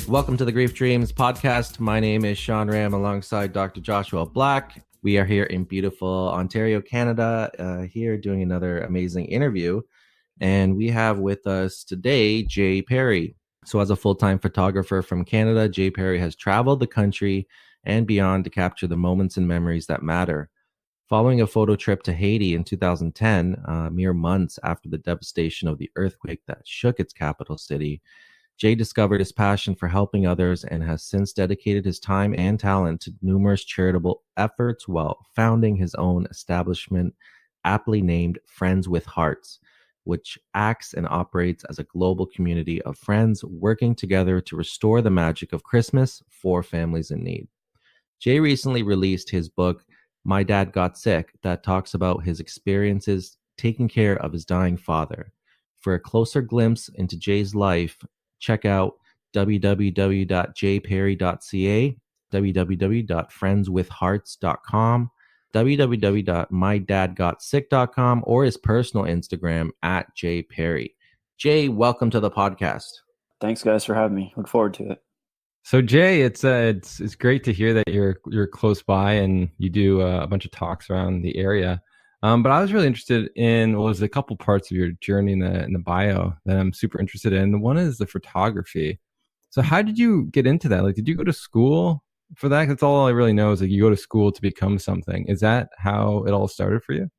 Welcome to the Grief Dreams podcast. My name is Sean Ram alongside Dr. Joshua Black. We are here in beautiful Ontario, Canada, here doing another amazing interview. And we have with us today, Jay Perry. So as a full-time photographer from Canada, Jay Perry has traveled the country and beyond to capture the moments and memories that matter. Following a photo trip to Haiti in 2010, mere months after the devastation of the earthquake that shook its capital city, Jay discovered his passion for helping others and has since dedicated his time and talent to numerous charitable efforts while founding his own establishment, aptly named Friends with Hearts, which acts and operates as a global community of friends working together to restore the magic of Christmas for families in need. Jay recently released his book, My Dad Got Sick, that talks about his experiences taking care of his dying father. For a closer glimpse into Jay's life, check out www.jperry.ca, www.friendswithhearts.com, www.mydadgotsick.com, or his personal Instagram @jperry. Jay, welcome to the podcast. Thanks, guys, for having me. Look forward to it. So Jay, it's great to hear that you're close by and you do a bunch of talks around the area. But I was really interested in a couple parts of your journey in the bio that I'm super interested in. One is the photography. So how did you get into that? Like, did you go to school for that? That's all I really know is like you go to school to become something. Is that how it all started for you?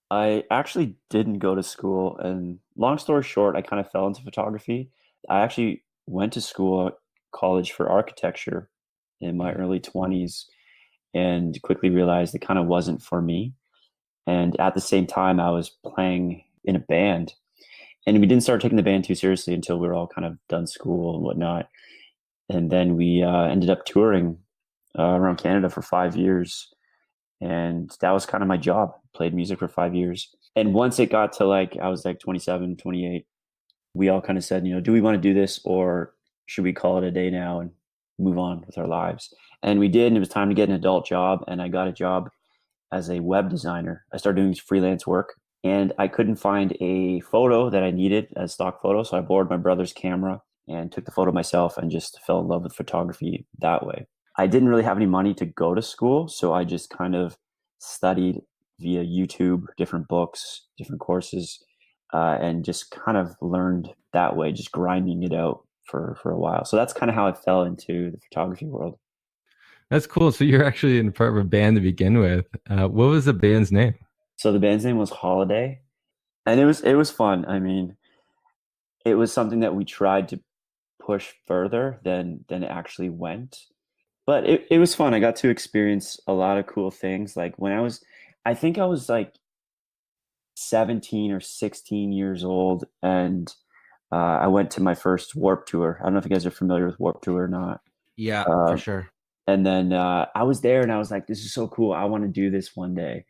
I actually didn't go to school, and long story short, I kind of fell into photography. I actually went to college for architecture in my early 20s and quickly realized it kind of wasn't for me. And at the same time, I was playing in a band, and we didn't start taking the band too seriously until we were all kind of done school and whatnot. And then we ended up touring around Canada for 5 years. And that was kind of my job. Played music for 5 years. And once it got to I was 27, 28, we all kind of said, do we want to do this, or should we call it a day now and move on with our lives? And we did, and it was time to get an adult job. And I got a job as a web designer. I started doing freelance work, and I couldn't find a photo that I needed as stock photo. So I borrowed my brother's camera and took the photo myself and just fell in love with photography that way. I didn't really have any money to go to school, so I just kind of studied via YouTube, different books, different courses, and just kind of learned that way, just grinding it out for a while. So that's kind of how I fell into the photography world. That's cool. So you're actually in part of a band to begin with. What was the band's name? So the band's name was Holiday, and it was fun. I mean, it was something that we tried to push further than it actually went, but it was fun. I got to experience a lot of cool things. Like when I think I was 17 or 16 years old, and I went to my first Warped Tour. I don't know if you guys are familiar with Warped Tour or not. Yeah, for sure. And then I was there, and I was like, this is so cool. I want to do this one day.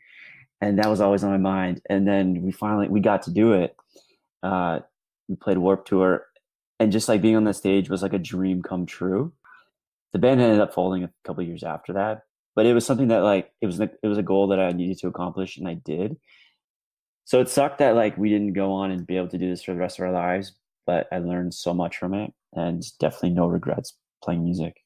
And that was always on my mind. And then we got to do it. We played Warped Tour, and just being on that stage was like a dream come true. The band ended up folding a couple of years after that, but it was something that it was a goal that I needed to accomplish, and I did. So it sucked that we didn't go on and be able to do this for the rest of our lives, but I learned so much from it, and definitely no regrets playing music.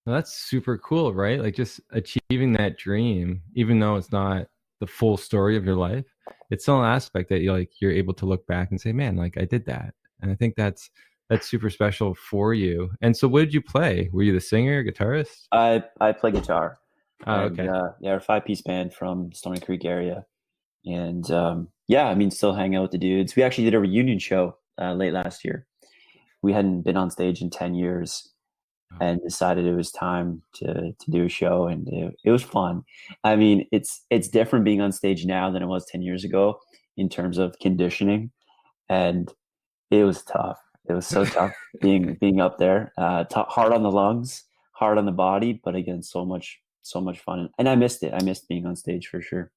Well, that's super cool, right? Like just achieving that dream, even though it's not the full story of your life, it's still an aspect that you're able to look back and say, man, I did that. And I think that's super special for you. And so what did you play? Were you the singer, guitarist? I play guitar. Oh, okay. We're a 5-piece band from Stony Creek area. And still hang out with the dudes. We actually did a reunion show late last year. We hadn't been on stage in 10 years. And decided it was time to do a show, and it was fun. I mean, it's different being on stage now than it was 10 years ago in terms of conditioning, and it was tough. It was so tough being up there, hard on the lungs, hard on the body, but again, so much fun. And I missed it. I missed being on stage for sure.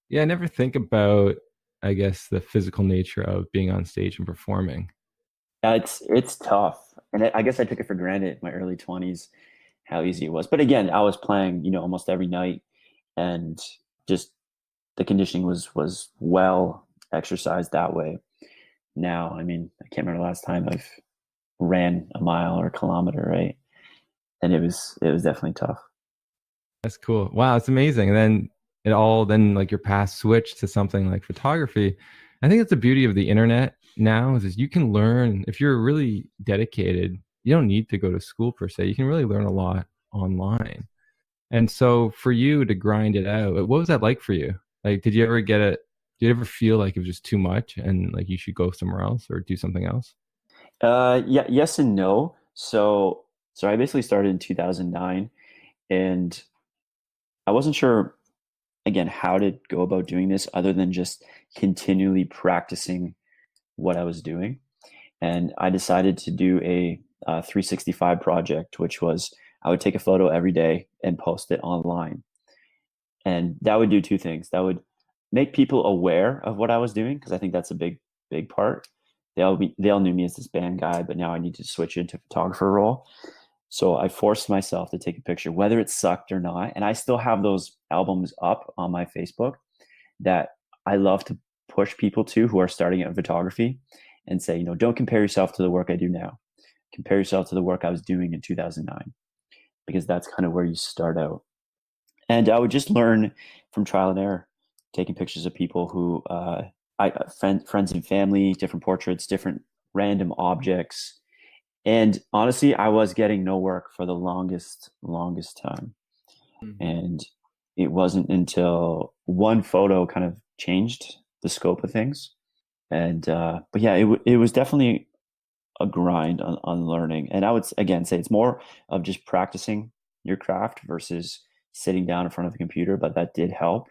Yeah, I never think about, I guess, the physical nature of being on stage and performing. It's tough. And I guess I took it for granted in my early 20s, how easy it was. But again, I was playing, almost every night, and just the conditioning was well exercised that way. now. I mean, I can't remember the last time I've ran a mile or a kilometer, right? And it was definitely tough. That's cool. Wow, it's amazing. And then then like your path switched to something like photography. I think that's the beauty of the internet now is you can learn if you're really dedicated. You don't need to go to school per se. You can really learn a lot online. And so for you to grind it out, what was that like for you? Like, did you ever get it? Did you ever feel like it was just too much and like you should go somewhere else or do something else? Yeah, yes and no. So I basically started in 2009, and I wasn't sure again how to go about doing this other than just continually practicing what I was doing. And I decided to do a 365 project, which was I would take a photo every day and post it online. And that would do two things. That would make people aware of what I was doing, because I think that's a big part. They all knew me as this band guy, but now I need to switch into photographer role. So I forced myself to take a picture, whether it sucked or not. And I still have those albums up on my Facebook that I love to push people to who are starting out in photography and say, don't compare yourself to the work I do now. Compare yourself to the work I was doing in 2009, because that's kind of where you start out. And I would just learn from trial and error, taking pictures of people who, friends and family, different portraits, different random objects. And honestly, I was getting no work for the longest time. Mhm. And it wasn't until one photo kind of changed the scope of things. And but yeah, it was definitely a grind on learning. And I would again say it's more of just practicing your craft versus sitting down in front of a computer. But that did help,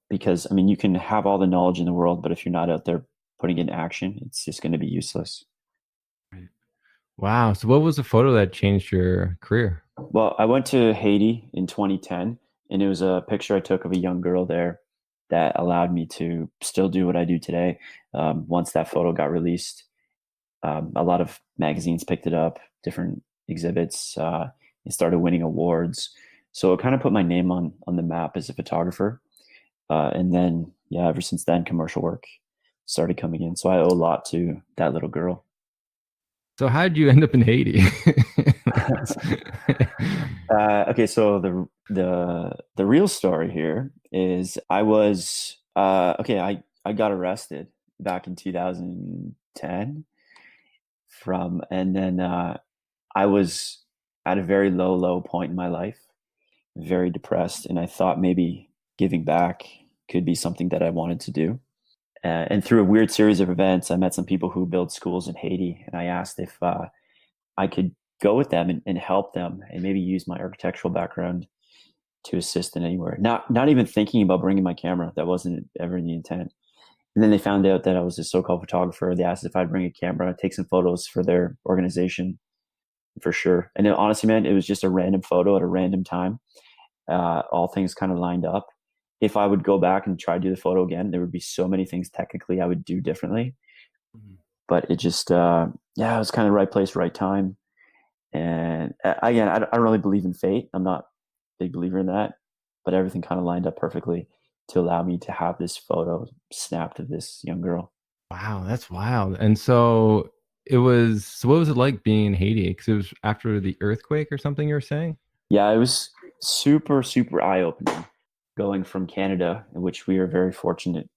because I mean, you can have all the knowledge in the world, but if you're not out there putting it in action, it's just going to be useless. Right. Wow. So what was the photo that changed your career? Well, I went to Haiti in 2010, and it was a picture I took of a young girl there that allowed me to still do what I do today. Once that photo got released, a lot of magazines picked it up, different exhibits. It started winning awards, so it kind of put my name on the map as a photographer. And then, yeah, ever since then, commercial work started coming in. So I owe a lot to that little girl. So how did you end up in Haiti? Okay, so the real story here is I was okay. I got arrested back in 2010 and then I was at a very low point in my life, very depressed, and I thought maybe giving back could be something that I wanted to do. And through a weird series of events, I met some people who build schools in Haiti, and I asked if I could go with them and help them, and maybe use my architectural background to assist in anywhere. Not even thinking about bringing my camera. That wasn't ever the intent. And then they found out that I was a so-called photographer. They asked if I'd bring a camera, take some photos for their organization, for sure. And honestly, man, it was just a random photo at a random time. All things kind of lined up. If I would go back and try to do the photo again, there would be so many things technically I would do differently. Mhm. But it just, yeah, it was kind of right place, right time. And again, I don't really believe in fate. I'm not a big believer in that, but everything kind of lined up perfectly to allow me to have this photo snapped of this young girl. Wow, that's wild. And so so what was it like being in Haiti? Because it was after the earthquake or something you were saying? Yeah, it was super eye opening going from Canada, in which we are very fortunate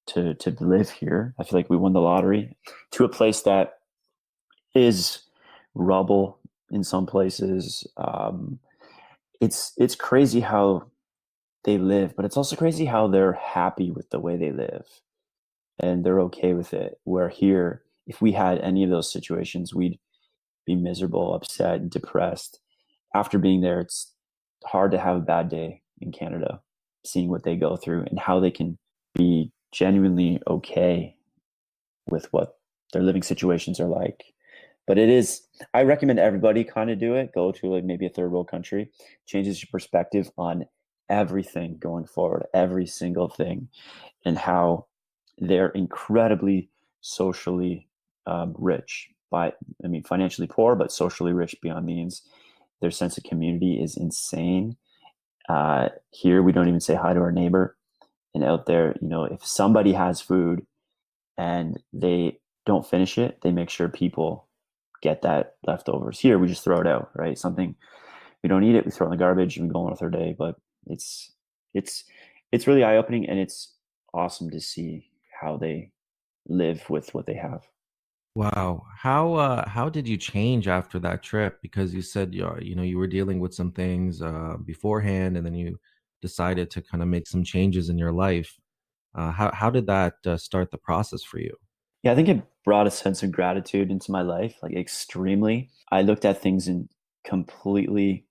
to live here. I feel like we won the lottery, to a place that is rubble in some places. It's crazy how they live, but it's also crazy how they're happy with the way they live and they're okay with it. Where here, if we had any of those situations, we'd be miserable, upset, depressed. After being there, it's hard to have a bad day in Canada, seeing what they go through and how they can be genuinely okay with what their living situations are like. But I recommend everybody kind of do it. Go to like maybe a third world country, changes your perspective on everything going forward, every single thing, and how they're incredibly socially rich. I mean, financially poor, but socially rich beyond means. Their sense of community is insane. Here, we don't even say hi to our neighbor. And out there, if somebody has food and they don't finish it, they make sure people get that leftovers. Here, we just throw it out, right? Something we don't eat it, we throw it in the garbage and we go on with our day. But it's it's it's really eye opening, and it's awesome to see how they live with what they have. Wow. How did you change after that trip? Because you said you know you were dealing with some things beforehand, and then you decided to kind of make some changes in your life. How did that start the process for you? Yeah, I think it brought a sense of gratitude into my life, like extremely. I looked at things in completely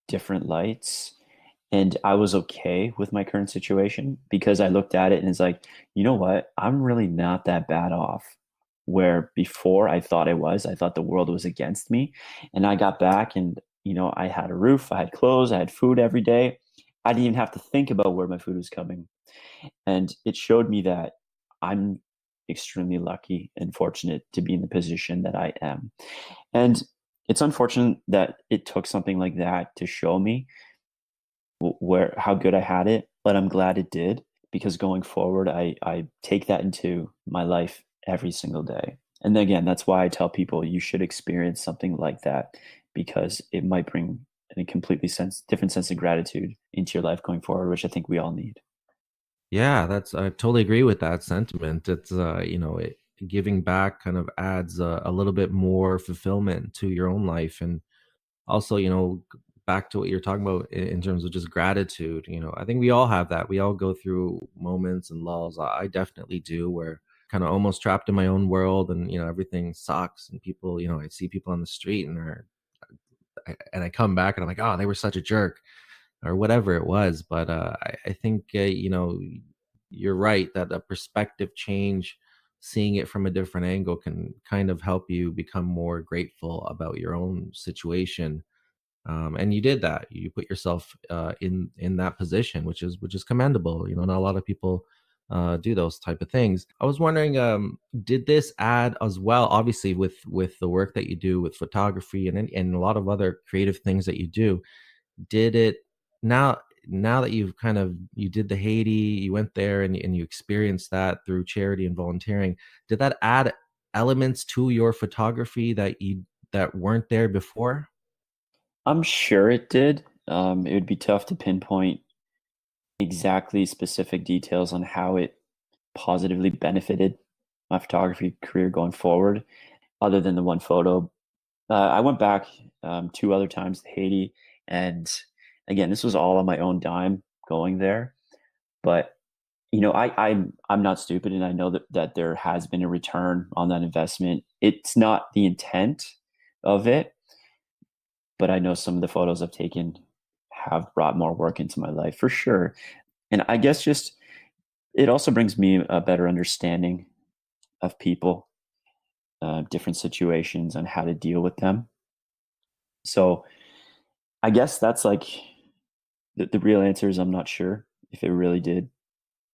different lights, and I was okay with my current situation because I looked at it and it's like, you know what? I'm really not that bad off. Where before I thought I thought the world was against me. And I got back and, I had a roof, I had clothes, I had food every day. I didn't even have to think about where my food was coming. And it showed me that I'm extremely lucky and fortunate to be in the position that I am. And it's unfortunate that it took something like that to show me where how good I had it, but I'm glad it did because going forward, I take that into my life every single day. And then again, that's why I tell people you should experience something like that because it might bring a completely different sense of gratitude into your life going forward, which I think we all need. Yeah, that's I totally agree with that sentiment. It's giving back kind of adds a little bit more fulfillment to your own life, and also back to what you're talking about in terms of just gratitude. I think we all have that. We all go through moments and lulls. I definitely do, where kind of almost trapped in my own world, and everything sucks, and people, I see people on the street, and and I come back and I'm like, oh, they were such a jerk or whatever it was. But I think you're right that a perspective change, seeing it from a different angle, can kind of help you become more grateful about your own situation. And you did that. You put yourself in that position, which is commendable. Not a lot of people do those type of things. I was wondering, did this add as well? Obviously, with the work that you do with photography and a lot of other creative things that you do, did it now that you did the Haiti, you went there and you experienced that through charity and volunteering, did that add elements to your photography that weren't there before? I'm sure it did. It would be tough to pinpoint exactly specific details on how it positively benefited my photography career going forward, other than the one photo. I went back two other times to Haiti, and again, this was all on my own dime going there. But I'm not stupid, and I know that there has been a return on that investment. It's not the intent of it, but I know some of the photos I've taken have brought more work into my life for sure. And I guess just it also brings me a better understanding of people, different situations, and how to deal with them. So I guess that's like the real answer is I'm not sure if it really did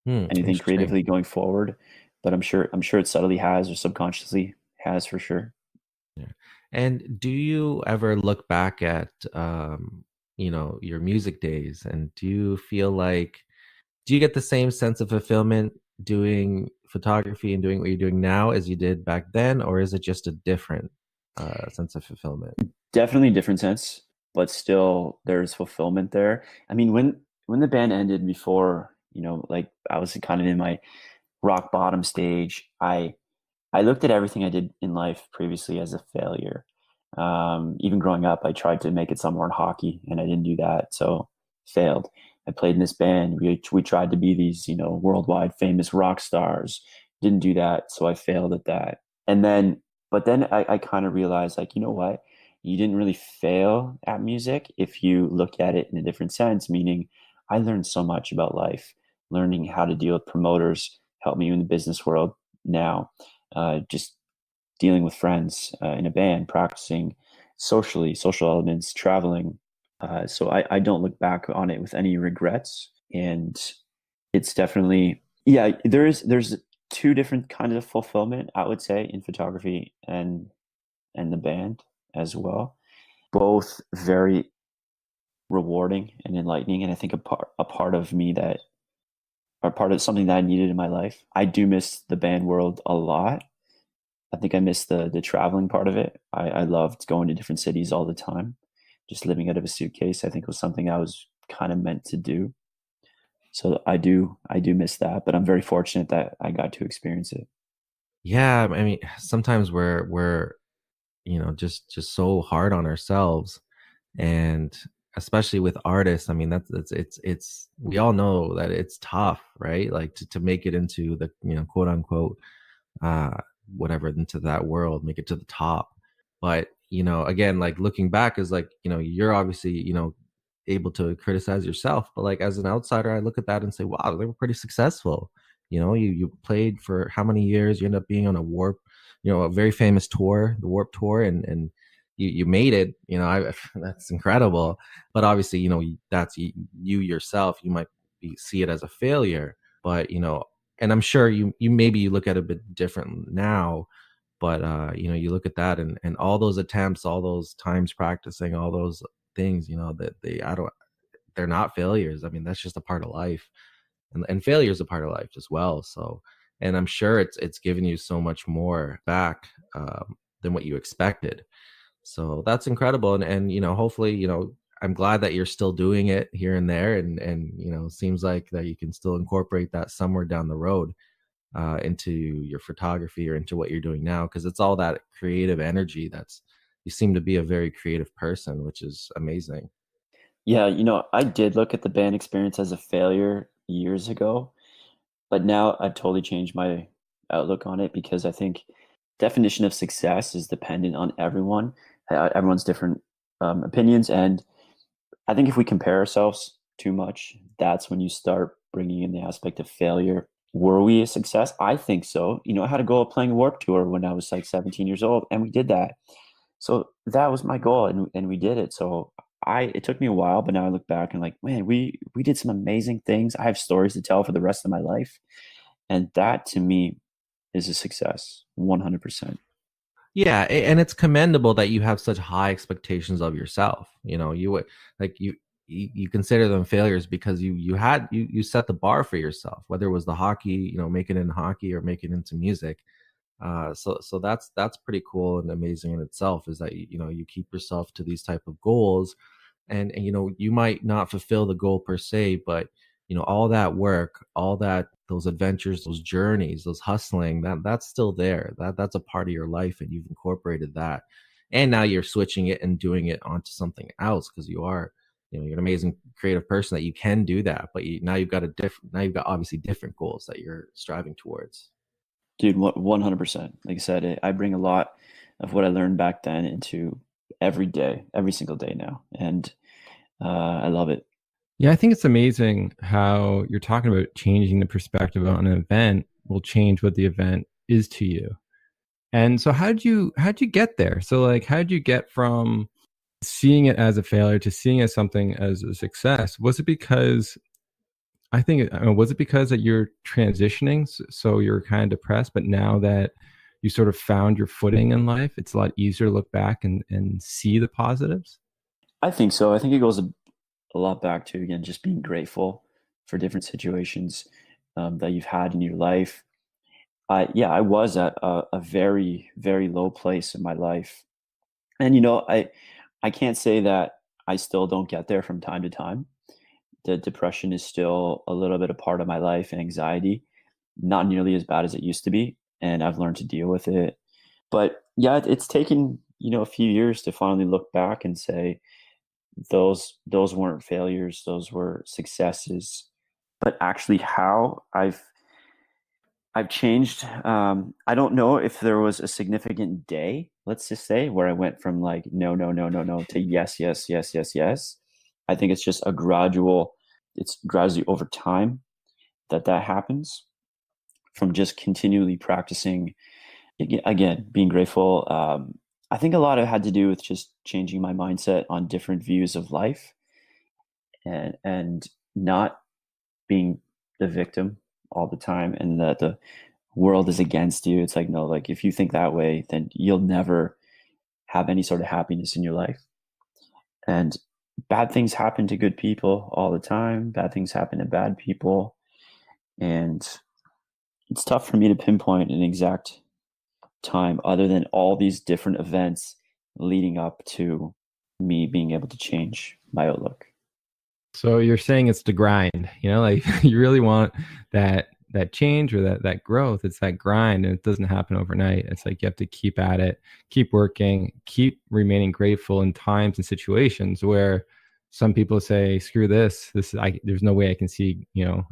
anything Interesting. creatively going forward, but I'm sure it subtly has or subconsciously has for sure. Yeah. And do you ever look back at your music days, and do you get the same sense of fulfillment doing photography and doing what you're doing now as you did back then, or is it just a different sense of fulfillment? Definitely a different sense, but still there's fulfillment there. I mean, when the band ended before, like I was kind of in my rock bottom stage, I looked at everything I did in life previously as a failure. Even growing up, I tried to make it somewhere in hockey, and I didn't do that, so failed. I played in this band. We tried to be these, worldwide famous rock stars. Didn't do that, so I failed at that. And then, but then I kind of realized, like, you know what? You didn't really fail at music if you look at it in a different sense. Meaning, I learned so much about life. Learning how to deal with promoters helped me in the business world now. Just dealing with friends in a band, practicing social elements, traveling. So I don't look back on it with any regrets. And it's definitely, yeah, there's two different kinds of fulfillment, I would say, in photography and the band as well. Both very rewarding and enlightening. And I think a part of me that are part of something that I needed in my life. I do miss the band world a lot, I think I missed the traveling part of it. I loved going to different cities all the time. Just living out of a suitcase, I think was something I was kind of meant to do. So I do miss that, but I'm very fortunate that I got to experience it. Yeah, I mean, sometimes we're just so hard on ourselves, and especially with artists. I mean, it's we all know that it's tough, right? Like to make it into the quote unquote uh whatever, into that world, make it to the top. But again, like looking back is like, you're obviously able to criticize yourself, but like as an outsider, I look at that and say, wow, they were pretty successful. You played for how many years? You end up being on a warp, a very famous tour, the Warp Tour, and you made it. That's incredible. But obviously, that's you yourself, you might see it as a failure, but and I'm sure you maybe you look at it a bit different now, but you look at that, and all those attempts, all those times practicing, all those things, that they're not failures. I mean, that's just a part of life, and failure is a part of life as well. So, and I'm sure it's given you so much more back, than what you expected. So that's incredible. And hopefully, I'm glad that you're still doing it here and there, and seems like that you can still incorporate that somewhere down the road, into your photography or into what you're doing now, because it's all that creative energy. You seem to be a very creative person, which is amazing. Yeah, I did look at the band experience as a failure years ago, but now I've totally changed my outlook on it because I think definition of success is dependent on everyone. Everyone's different opinions, and I think if we compare ourselves too much, that's when you start bringing in the aspect of failure. Were we a success? I think so. I had a goal of playing a Warp Tour when I was like 17 years old, and we did that. So that was my goal, and we did it. So it took me a while, but now I look back and like, man, we did some amazing things. I have stories to tell for the rest of my life, and that to me is a success, 100%. Yeah, and it's commendable that you have such high expectations of yourself. You would, like, you consider them failures because you set the bar for yourself, whether it was the hockey, making it in hockey or making it into music. So that's pretty cool and amazing in itself, is that you keep yourself to these type of goals, and you might not fulfill the goal per se, but all that work, all those adventures, those journeys, those hustling, that's still there. That's a part of your life, and you've incorporated that, and now you're switching it and doing it onto something else, because you're an amazing creative person that you can do that, but now you've got obviously different goals that you're striving towards. Dude, 100%. Like I said, I bring a lot of what I learned back then into every day, every single day now, and I love it. Yeah, I think it's amazing how you're talking about changing the perspective on an event will change what the event is to you. And so how'd you get there? So like how'd you get from seeing it as a failure to seeing it as something as a success? Was it because was it because that you're transitioning, so you're kind of depressed, but now that you sort of found your footing in life, it's a lot easier to look back and see the positives? I think so. I think it goes a lot back to, again, just being grateful for different situations that you've had in your life. Yeah, I was at a very, very low place in my life. And, I can't say that I still don't get there from time to time. The depression is still a little bit a part of my life, and anxiety, not nearly as bad as it used to be. And I've learned to deal with it. But yeah, it's taken, a few years to finally look back and say, those weren't failures, those were successes. But actually how I've changed. I don't know if there was a significant day, let's just say, where I went from like no, no, no, no, no to yes, yes, yes, yes, yes. I think it's just it's gradually over time that happens, from just continually practicing, again, being grateful. I think a lot of it had to do with just changing my mindset on different views of life, and not being the victim all the time, and that the world is against you. It's like, no, like if you think that way, then you'll never have any sort of happiness in your life. And bad things happen to good people all the time. Bad things happen to bad people. And it's tough for me to pinpoint an exact time other than all these different events leading up to me being able to change my outlook. So you're saying it's the grind, like you really want that change or that growth. It's that grind, and it doesn't happen overnight. It's like you have to keep at it, keep working, keep remaining grateful in times and situations where some people say, "Screw this. There's no way I can see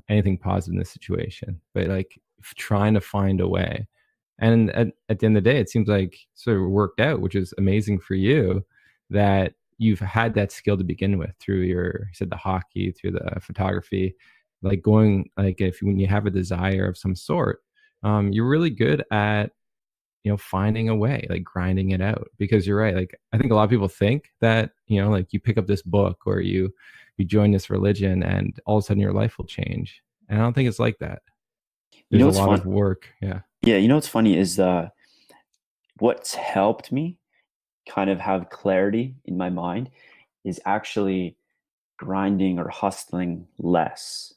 anything positive in this situation." But like trying to find a way. And at the end of the day, it seems like sort of worked out, which is amazing for you that you've had that skill to begin with through you said the hockey, through the photography, like going, like when you have a desire of some sort, you're really good at, finding a way, like grinding it out, because you're right. Like, I think a lot of people think that, like you pick up this book or you join this religion and all of a sudden your life will change. And I don't think it's like that. There's a What's lot fun? of work. Yeah. Yeah, what's funny is what's helped me kind of have clarity in my mind is actually grinding or hustling less.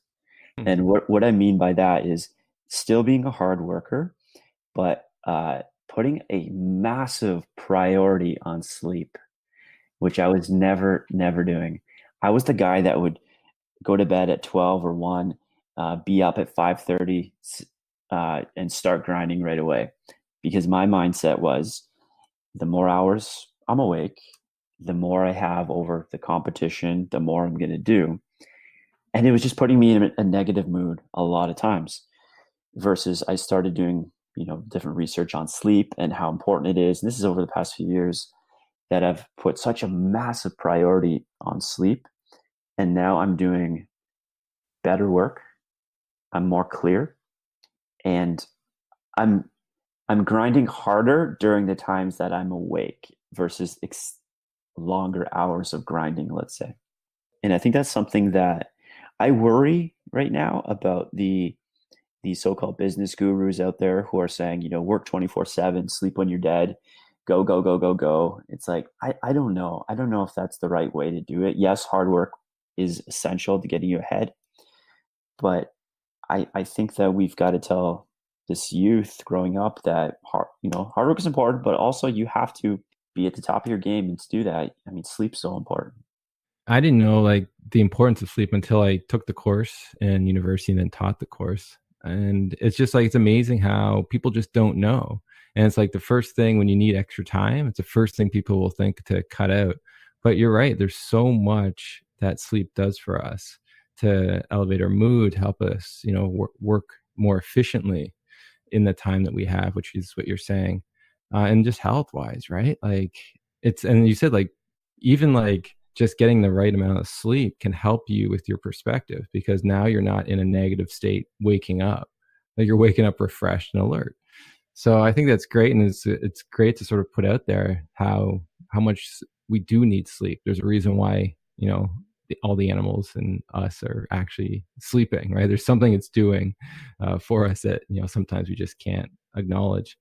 And what I mean by that is still being a hard worker, but putting a massive priority on sleep, which I was never doing. I was the guy that would go to bed at 12 or 1, be up at 5:30, and start grinding right away, because my mindset was the more hours I'm awake, the more I have over the competition, the more I'm going to do. And it was just putting me in a negative mood a lot of times, versus I started doing, different research on sleep and how important it is. And this is over the past few years that I've put such a massive priority on sleep. And now I'm doing better work. I'm more clear, and I'm grinding harder during the times that I'm awake versus longer hours of grinding, let's say. And I think that's something that I worry right now about the so-called business gurus out there who are saying, work 24/7, sleep when you're dead, go, go, go, go, go. It's like, I don't know. I don't know if that's the right way to do it. Yes, hard work is essential to getting you ahead. But I think that we've got to tell this youth growing up that hard work is important, but also you have to be at the top of your game. And to do that, I mean, sleep's so important. I didn't know like the importance of sleep until I took the course in university and then taught the course. And it's just like, it's amazing how people just don't know. And it's like the first thing when you need extra time, it's the first thing people will think to cut out. But you're right. There's so much that sleep does for us to elevate our mood, help us, work more efficiently in the time that we have, which is what you're saying. And just health wise, right? Like and you said like, even like just getting the right amount of sleep can help you with your perspective, because now you're not in a negative state waking up, like you're waking up refreshed and alert. So I think that's great. And it's great to sort of put out there how much we do need sleep. There's a reason why, all the animals and us are actually sleeping, right? There's something it's doing for us that, sometimes we just can't acknowledge.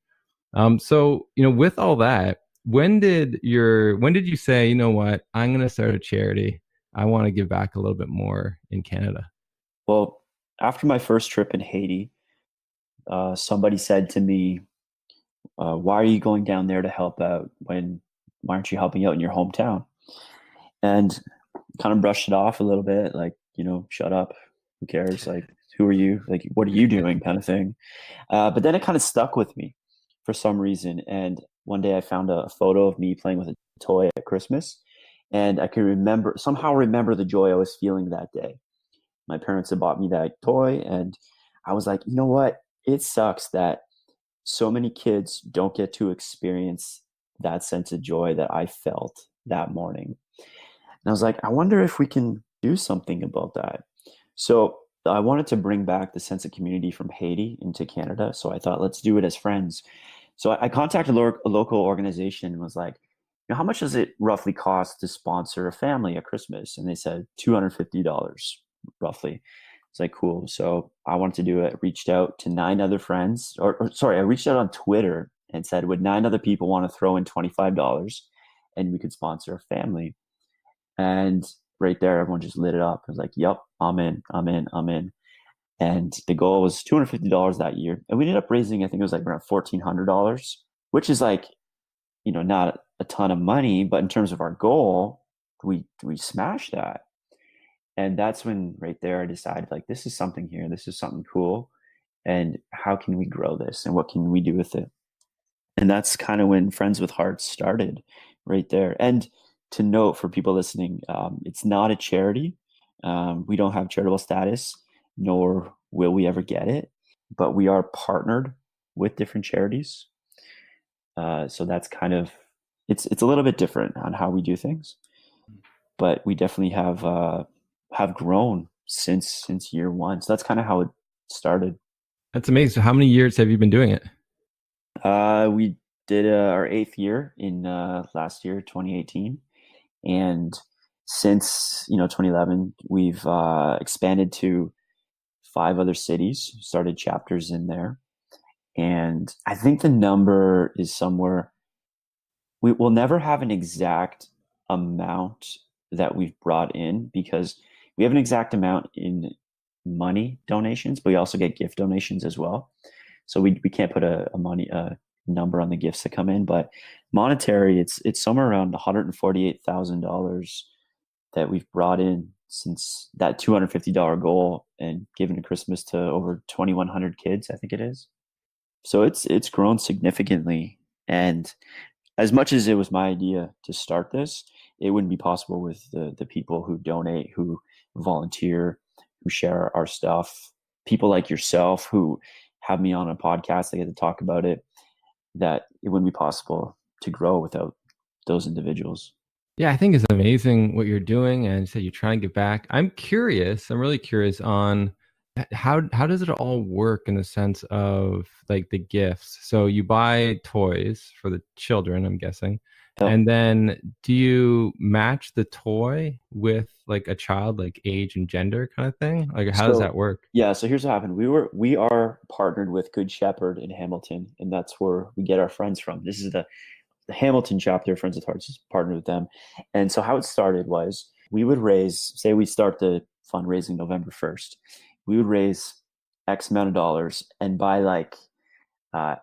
So, with all that, when did you say, you know what, I'm going to start a charity. I want to give back a little bit more in Canada? Well, after my first trip in Haiti, somebody said to me, why are you going down there to help out why aren't you helping out in your hometown? And kind of brushed it off a little bit, like, shut up. Who cares? Like, who are you? Like, what are you doing kind of thing. But then it kind of stuck with me for some reason. And one day I found a photo of me playing with a toy at Christmas. And I can somehow remember the joy I was feeling that day. My parents had bought me that toy. And I was like, you know what? It sucks that so many kids don't get to experience that sense of joy that I felt that morning. And I was like, I wonder if we can do something about that. So I wanted to bring back the sense of community from Haiti into Canada. So I thought, let's do it as friends. So I contacted a local organization and was like, how much does it roughly cost to sponsor a family at Christmas? And they said $250 roughly. It's like, cool. So I wanted to do it. Reached out to 9 other friends, I reached out on Twitter and said, would 9 other people want to throw in $25 and we could sponsor a family? And right there, everyone just lit it up. I was like, yep, I'm in. And the goal was $250 that year. And we ended up raising, I think it was like around $1,400. which is like, not a ton of money, but in terms of our goal, we smashed that. And that's when right there I decided, like, this is something here. This is something cool. And how can we grow this? And what can we do with it? And that's kind of when Friends with Hearts started right there. And to note for people listening, it's not a charity. We don't have charitable status, nor will we ever get it. But we are partnered with different charities. So that's kind of, it's a little bit different on how we do things. But we definitely have grown since year one. So that's kind of how it started. That's amazing. So how many years have you been doing it? We did our 8th year in last year, 2018, and since 2011, we've expanded to 5 other cities, started chapters in there, and I think the number is somewhere. We will never have an exact amount that we've brought in because we have an exact amount in money donations, but we also get gift donations as well. So we can't put a number on the gifts that come in, but monetary, it's somewhere around $148,000 that we've brought in since that $250 goal and given to Christmas to over 2,100 kids, I think it is. So it's grown significantly. And as much as it was my idea to start this, it wouldn't be possible with the people who donate, who volunteer, who share our stuff, people like yourself who have me on a podcast, I get to talk about it, that it wouldn't be possible to grow without those individuals. Yeah, I think it's amazing what you're doing, and you said you're trying to give back. I'm curious. I'm really curious on how does it all work in the sense of like the gifts. So you buy toys for the children, I'm guessing, So, and then do you match the toy with like a child, like age and gender kind of thing? Like how does that work? yeah, so here's what happened. We are partnered with Good Shepherd in Hamilton, and that's where we get our friends from. This is the Hamilton chapter, Friends with Hearts, is partnered with them. And so how it started was we would raise, say we start the fundraising November 1st, we would raise X amount of dollars. And by like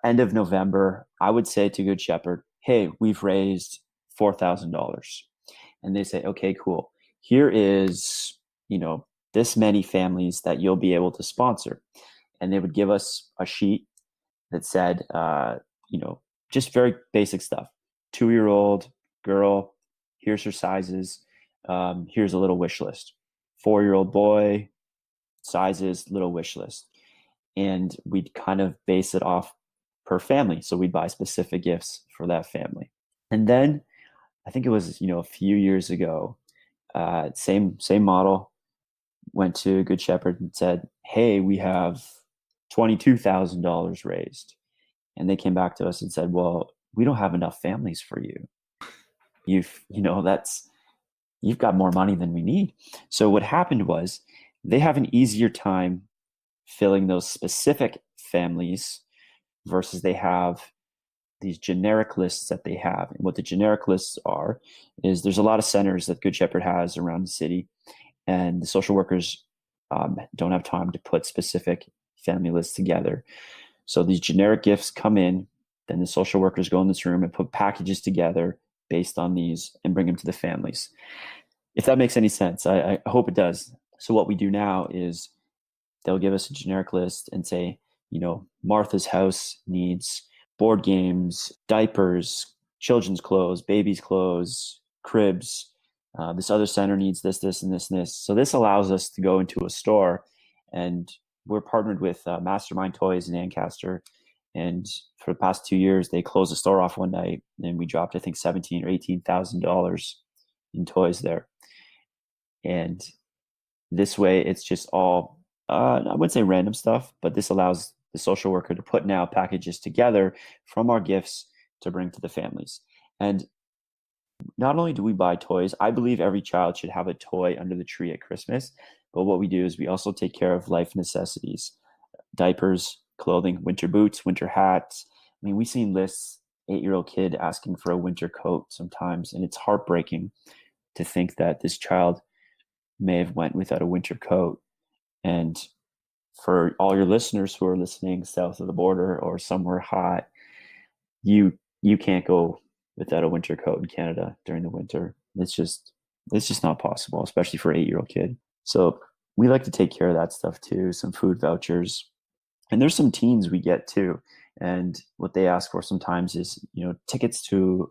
end of November, I would say to Good Shepherd, hey, we've raised $4,000. And they say, okay, cool. Here is, this many families that you'll be able to sponsor. And they would give us a sheet that said, just very basic stuff. 2-year-old girl, here's her sizes. Here's a little wish list. 4-year-old boy, sizes, little wish list. And we'd kind of base it off per family. So we'd buy specific gifts for that family. And then I think it was, a few years ago, same model, went to Good Shepherd and said, hey, we have $22,000 raised. And they came back to us and said, well, we don't have enough families for you. You've got more money than we need. So what happened was they have an easier time filling those specific families versus they have these generic lists that they have. And what the generic lists are is there's a lot of centers that Good Shepherd has around the city, and the social workers don't have time to put specific family lists together. So these generic gifts come in, then the social workers go in this room and put packages together based on these and bring them to the families. If that makes any sense, I hope it does. So what we do now is they'll give us a generic list and say, Martha's house needs board games, diapers, children's clothes, babies' clothes, cribs. This other center needs this, this, and this, and this. So this allows us to go into a store, and we're partnered with Mastermind Toys in Ancaster. And for the past 2 years, they closed the store off one night, and we dropped, I think, $17,000 or $18,000 in toys there. And this way, it's just all, I wouldn't say random stuff, but this allows the social worker to put now packages together from our gifts to bring to the families. And not only do we buy toys, I believe every child should have a toy under the tree at Christmas. But what we do is we also take care of life necessities, diapers, clothing, winter boots, winter hats. I mean, we've seen lists, 8-year-old kid asking for a winter coat sometimes, and it's heartbreaking to think that this child may have went without a winter coat. And for all your listeners who are listening south of the border or somewhere hot, you you can't go without a winter coat in Canada during the winter. It's just not possible, especially for an 8-year-old kid. So we like to take care of that stuff too. Some food vouchers, and there's some teens we get too. And what they ask for sometimes is, tickets to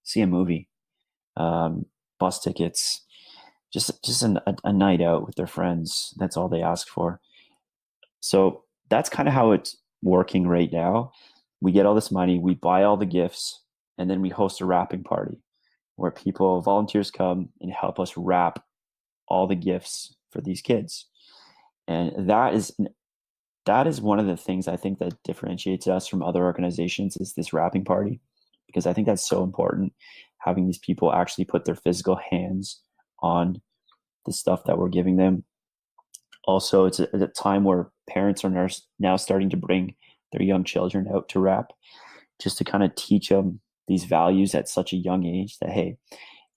see a movie, bus tickets, just a night out with their friends. That's all they ask for. So that's kind of how it's working right now. We get all this money, we buy all the gifts, and then we host a wrapping party where volunteers come and help us wrap all the gifts for these kids. And that is one of the things I think that differentiates us from other organizations is this wrapping party, because I think that's so important, having these people actually put their physical hands on the stuff that we're giving them. Also, it's a time where parents are now starting to bring their young children out to wrap, just to kind of teach them these values at such a young age that, hey,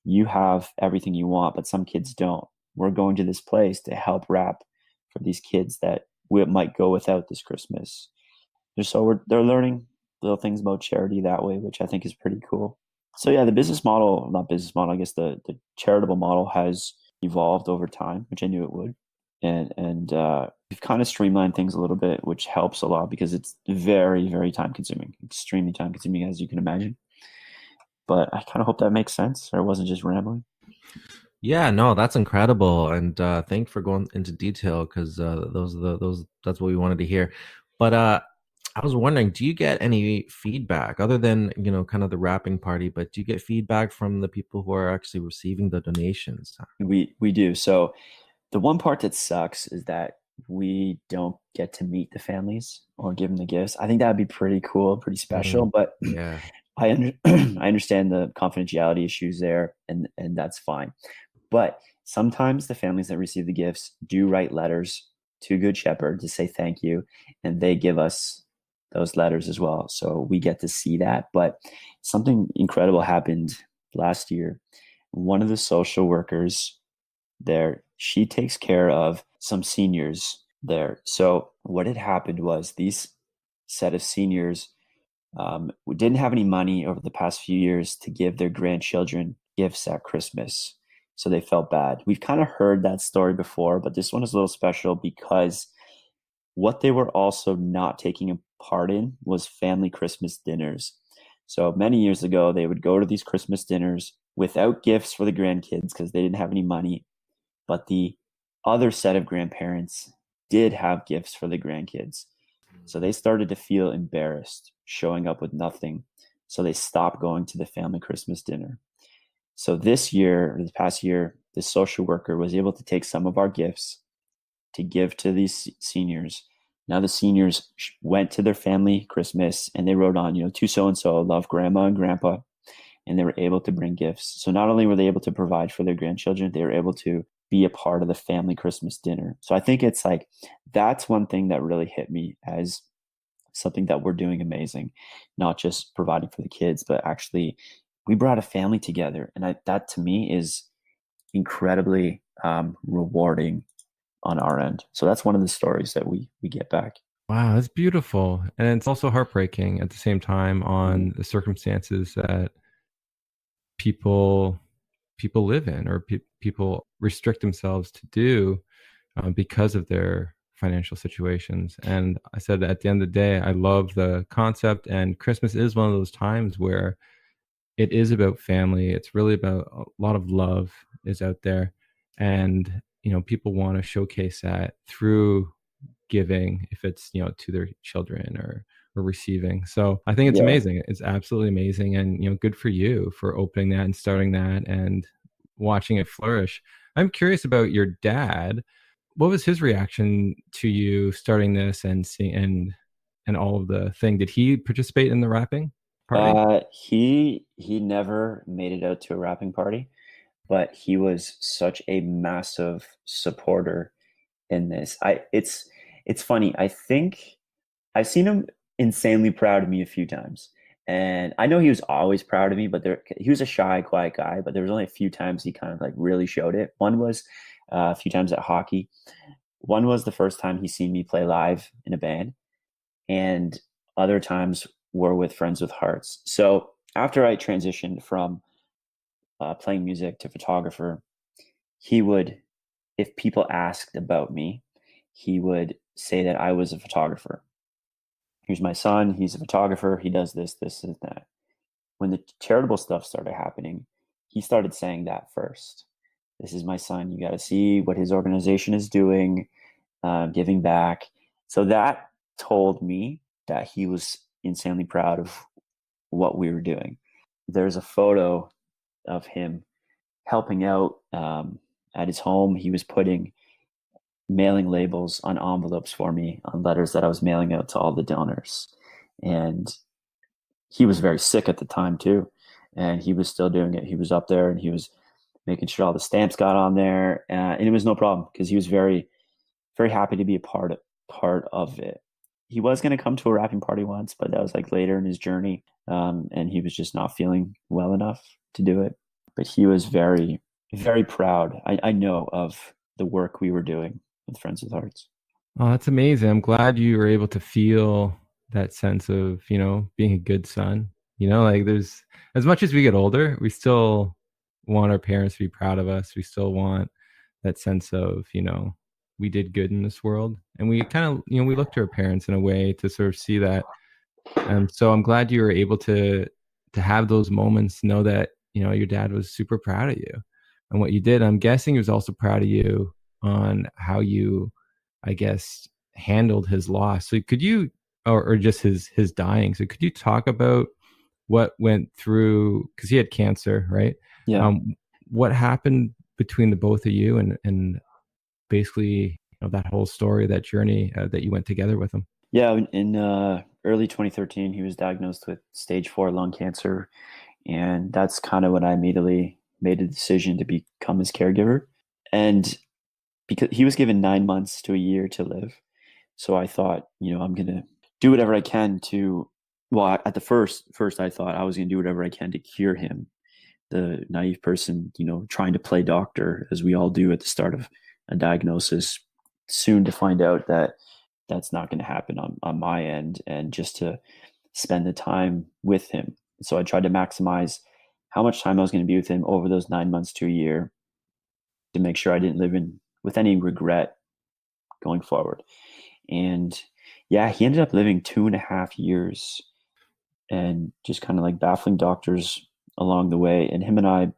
you have everything you want, but some kids don't. We're going to this place to help wrap for these kids that might go without this Christmas. They're learning little things about charity that way, which I think is pretty cool. So yeah, not business model, I guess the charitable model has evolved over time, which I knew it would. And we've kind of streamlined things a little bit, which helps a lot because it's very, very time consuming, extremely time consuming, as you can imagine. But I kind of hope that makes sense, or it wasn't just rambling. Yeah, no, that's incredible, and thanks for going into detail because those that's what we wanted to hear. But I was wondering, do you get any feedback other than kind of the wrapping party? But do you get feedback from the people who are actually receiving the donations? We do. So the one part that sucks is that we don't get to meet the families or give them the gifts. I think that would be pretty cool, pretty special. But Yeah. I understand the confidentiality issues there, and that's fine. But sometimes the families that receive the gifts do write letters to Good Shepherd to say thank you, and they give us those letters as well. So we get to see that. But something incredible happened last year. One of the social workers there, she takes care of some seniors there. So what had happened was these set of seniors didn't have any money over the past few years to give their grandchildren gifts at Christmas. So they felt bad. We've kind of heard that story before, but this one is a little special because what they were also not taking a part in was family Christmas dinners. So many years ago, they would go to these Christmas dinners without gifts for the grandkids because they didn't have any money. But the other set of grandparents did have gifts for the grandkids. So they started to feel embarrassed showing up with nothing. So they stopped going to the family Christmas dinner. So this past year, the social worker was able to take some of our gifts to give to these seniors. Now the seniors went to their family Christmas and they wrote on, to so-and-so, love grandma and grandpa, and they were able to bring gifts. So not only were they able to provide for their grandchildren, they were able to be a part of the family Christmas dinner. So I think it's like, that's one thing that really hit me as something that we're doing amazing, not just providing for the kids, but actually we brought a family together. And that to me is incredibly rewarding on our end. So that's one of the stories that we get back. Wow, that's beautiful. And it's also heartbreaking at the same time on the circumstances that people live in, or people restrict themselves to do because of their financial situations. And I said at the end of the day, I love the concept, and Christmas is one of those times where it is about family. It's really about a lot of love is out there, and people want to showcase that through giving, if it's to their children or receiving. So I think it's amazing. It's absolutely amazing, and good for you for opening that and starting that and watching it flourish. I'm curious about your dad. What was his reaction to you starting this and seeing and all of the thing? Did he participate in the wrapping party? He never made it out to a wrapping party, but he was such a massive supporter in this. It's funny. I think I've seen him insanely proud of me a few times. And I know he was always proud of me, but he was a shy, quiet guy, but there was only a few times he kind of like really showed it. One was a few times at hockey. One was the first time he seen me play live in a band. And other times were with Friends with Hearts. So after I transitioned from playing music to photographer, he would, if people asked about me, he would say that I was a photographer. Here's my son. He's a photographer. He does this, this, and that. When the charitable stuff started happening, he started saying that first. This is my son. You got to see what his organization is doing, giving back. So that told me that he was insanely proud of what we were doing. There's a photo of him helping out at his home. He was putting mailing labels on envelopes for me on letters that I was mailing out to all the donors. And he was very sick at the time too. And he was still doing it. He was up there and he was making sure all the stamps got on there. And it was no problem because he was very, very happy to be a part of it. He was going to come to a wrapping party once, but that was like later in his journey. And he was just not feeling well enough to do it. But he was very, very proud, I know, of the work we were doing with Friends with Hearts. Oh, that's amazing. I'm glad you were able to feel that sense of, being a good son. Like there's, as much as we get older, we still want our parents to be proud of us. We still want that sense of, we did good in this world. And we kind of, we look to our parents in a way to sort of see that. And so I'm glad you were able to have those moments, know that, your dad was super proud of you and what you did. I'm guessing he was also proud of you on how you, I guess, handled his loss. So could you, or just his dying. So could you talk about what went through, because he had cancer, right? Yeah. What happened between the both of you and basically that whole story, that journey that you went together with him? Yeah. In early 2013, he was diagnosed with stage 4 lung cancer. And that's kind of when I immediately made a decision to become his caregiver. And because he was given 9 months to a year to live. So I thought, I'm going to do whatever I can to, well, at the first I thought I was going to do whatever I can to cure him. The naive person, trying to play doctor, as we all do at the start of a diagnosis, soon to find out that that's not going to happen on my end, and just to spend the time with him. So I tried to maximize how much time I was going to be with him over those 9 months to a year to make sure I didn't live with any regret going forward. And yeah, he ended up living 2.5 years and just kind of like baffling doctors along the way. And him and I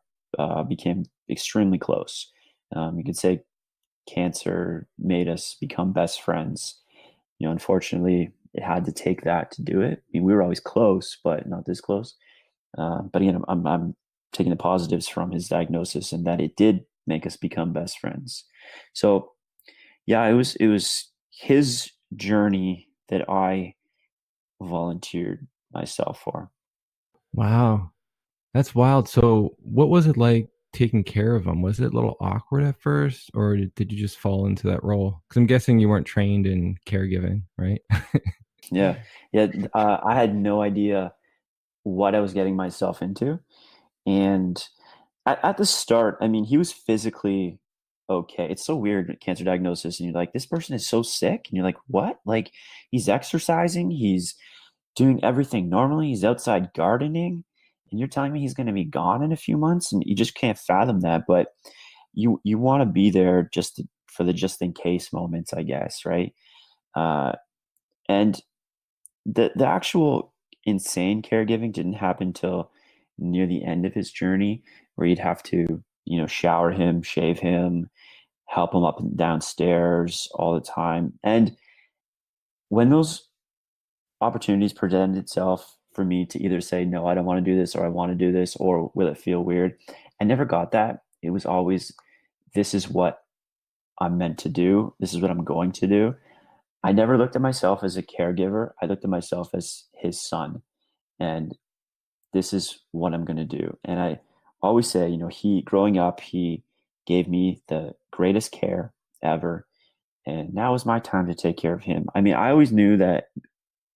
became extremely close. You could say cancer made us become best friends. Unfortunately, it had to take that to do it. I mean, we were always close, but not this close. But again, I'm taking the positives from his diagnosis and that it did make us become best friends. So yeah, it was his journey that I volunteered myself for. Wow. That's wild. So what was it like taking care of him? Was it a little awkward at first, or did you just fall into that role? Because I'm guessing you weren't trained in caregiving, right? Yeah. I had no idea what I was getting myself into. And at the start, I mean, he was physically okay. It's so weird, cancer diagnosis, and you're like, this person is so sick. And you're like, what? Like, he's exercising, he's doing everything normally, he's outside gardening, and you're telling me he's going to be gone in a few months, and you just can't fathom that. But you want to be there for the just in case moments, I guess, right? And the actual insane caregiving didn't happen till near the end of his journey, where you'd have to, shower him, shave him, help him up and down stairs all the time. And when those opportunities presented itself for me to either say, no, I don't want to do this, or I want to do this, or will it feel weird? I never got that. It was always, this is what I'm meant to do. This is what I'm going to do. I never looked at myself as a caregiver. I looked at myself as his son. And this is what I'm going to do. And I always say, growing up, he gave me the greatest care ever. And now is my time to take care of him. I mean, I always knew that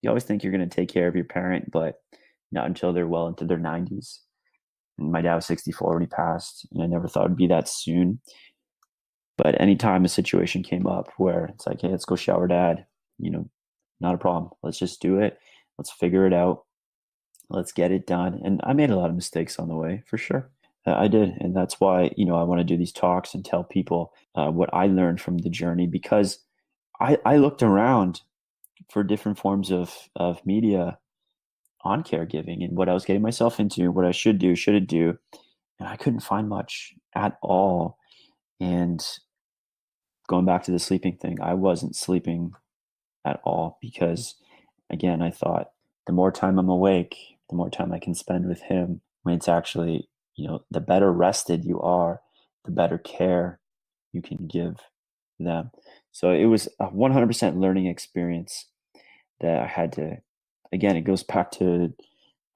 you always think you're going to take care of your parent, but not until they're well into their 90s. And my dad was 64 when he passed, and I never thought it'd be that soon. But anytime a situation came up where it's like, hey, let's go shower dad, not a problem. Let's just do it. Let's figure it out. let's get it done. And I made a lot of mistakes on the way, for sure. I did. And that's why, I want to do these talks and tell people what I learned from the journey, because I looked around for different forms of media on caregiving and what I was getting myself into, what I should do, shouldn't do. And I couldn't find much at all. And going back to the sleeping thing, I wasn't sleeping at all because, again, I thought the more time I'm awake, the more time I can spend with him. When it's actually, the better rested you are, the better care you can give them. So it was a 100% learning experience that I had to, again, it goes back to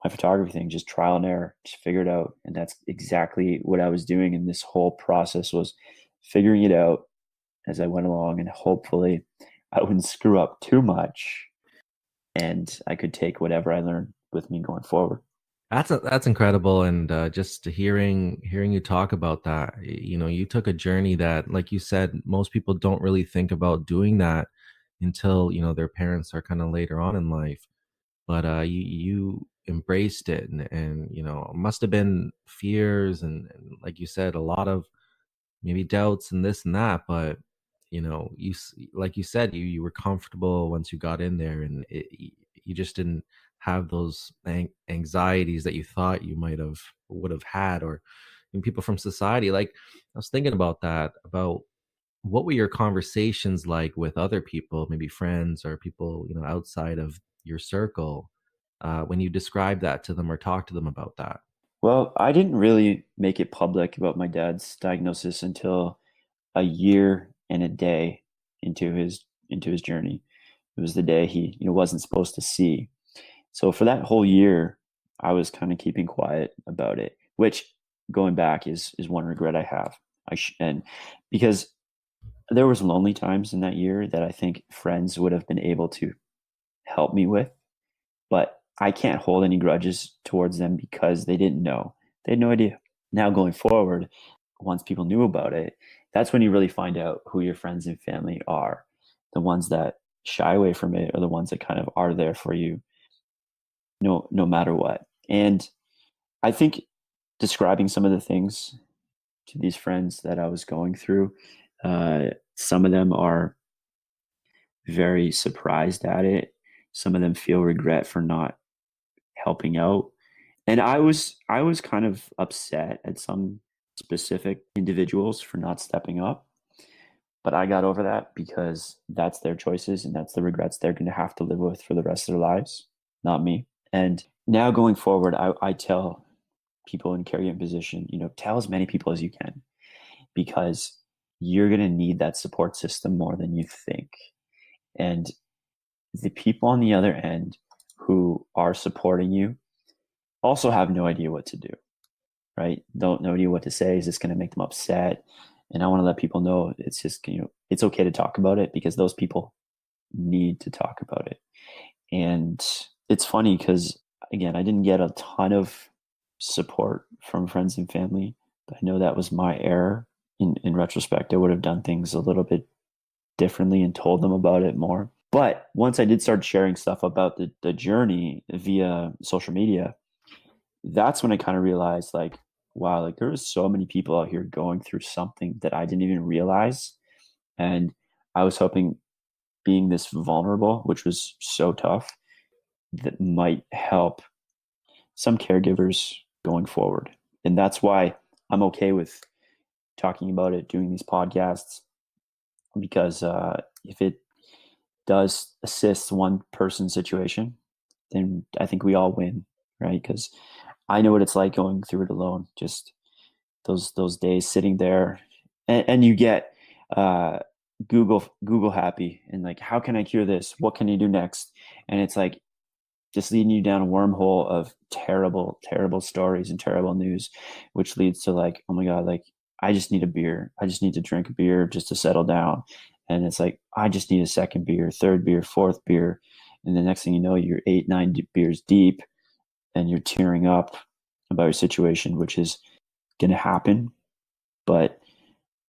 my photography thing, just trial and error, just figure it out. And that's exactly what I was doing. And this whole process was figuring it out as I went along, and hopefully I wouldn't screw up too much and I could take whatever I learned with me going forward. That's incredible, and just hearing you talk about that, you took a journey that, like you said, most people don't really think about doing that until their parents are kind of later on in life. But you embraced it, and must have been fears and like you said, a lot of maybe doubts and this and that, but like you said, you were comfortable once you got in there, and you just didn't have those anxieties that you thought you might have would have had, or people from society. Like, I was thinking about that, about what were your conversations like with other people, maybe friends or people outside of your circle, when you describe that to them or talk to them about that? Well, I didn't really make it public about my dad's diagnosis until a year and a day into his journey. It was the day he wasn't supposed to see. So for that whole year, I was kind of keeping quiet about it, which, going back, is one regret I have. And because there was lonely times in that year that I think friends would have been able to help me with, but I can't hold any grudges towards them because they didn't know. They had no idea. Now going forward, once people knew about it, that's when you really find out who your friends and family are. The ones that shy away from it are the ones that kind of are there for you no matter what. And I think describing some of the things to these friends that I was going through, some of them are very surprised at it. Some of them feel regret for not helping out. And I was kind of upset at some specific individuals for not stepping up. But I got over that because that's their choices and that's the regrets they're going to have to live with for the rest of their lives, not me. And now going forward, I tell people in caregiving position, tell as many people as you can, because you're going to need that support system more than you think. And the people on the other end who are supporting you also have no idea what to do, right? Don't know what to say. Is this going to make them upset? And I want to let people know it's just, it's okay to talk about it, because those people need to talk about it. And it's funny because, again, I didn't get a ton of support from friends and family, but I know that was my error. In retrospect, I would have done things a little bit differently and told them about it more. But once I did start sharing stuff about the journey via social media, that's when I kind of realized, like, wow, like there was so many people out here going through something that I didn't even realize. And I was hoping being this vulnerable, which was so tough, that might help some caregivers going forward. And that's why I'm okay with talking about it, doing these podcasts, because if it does assist one person's situation, then I think we all win, right? Because I know what it's like going through it alone. Just those days sitting there, and you get Google happy, and like, how can I cure this? What can you do next? And it's like just leading you down a wormhole of terrible, terrible stories and terrible news, which leads to like, oh my God, like I just need a beer. I just need to drink a beer just to settle down. And it's like, I just need a second beer, third beer, fourth beer. And the next thing you know, you're 8, 9 beers deep and you're tearing up about your situation, which is going to happen, but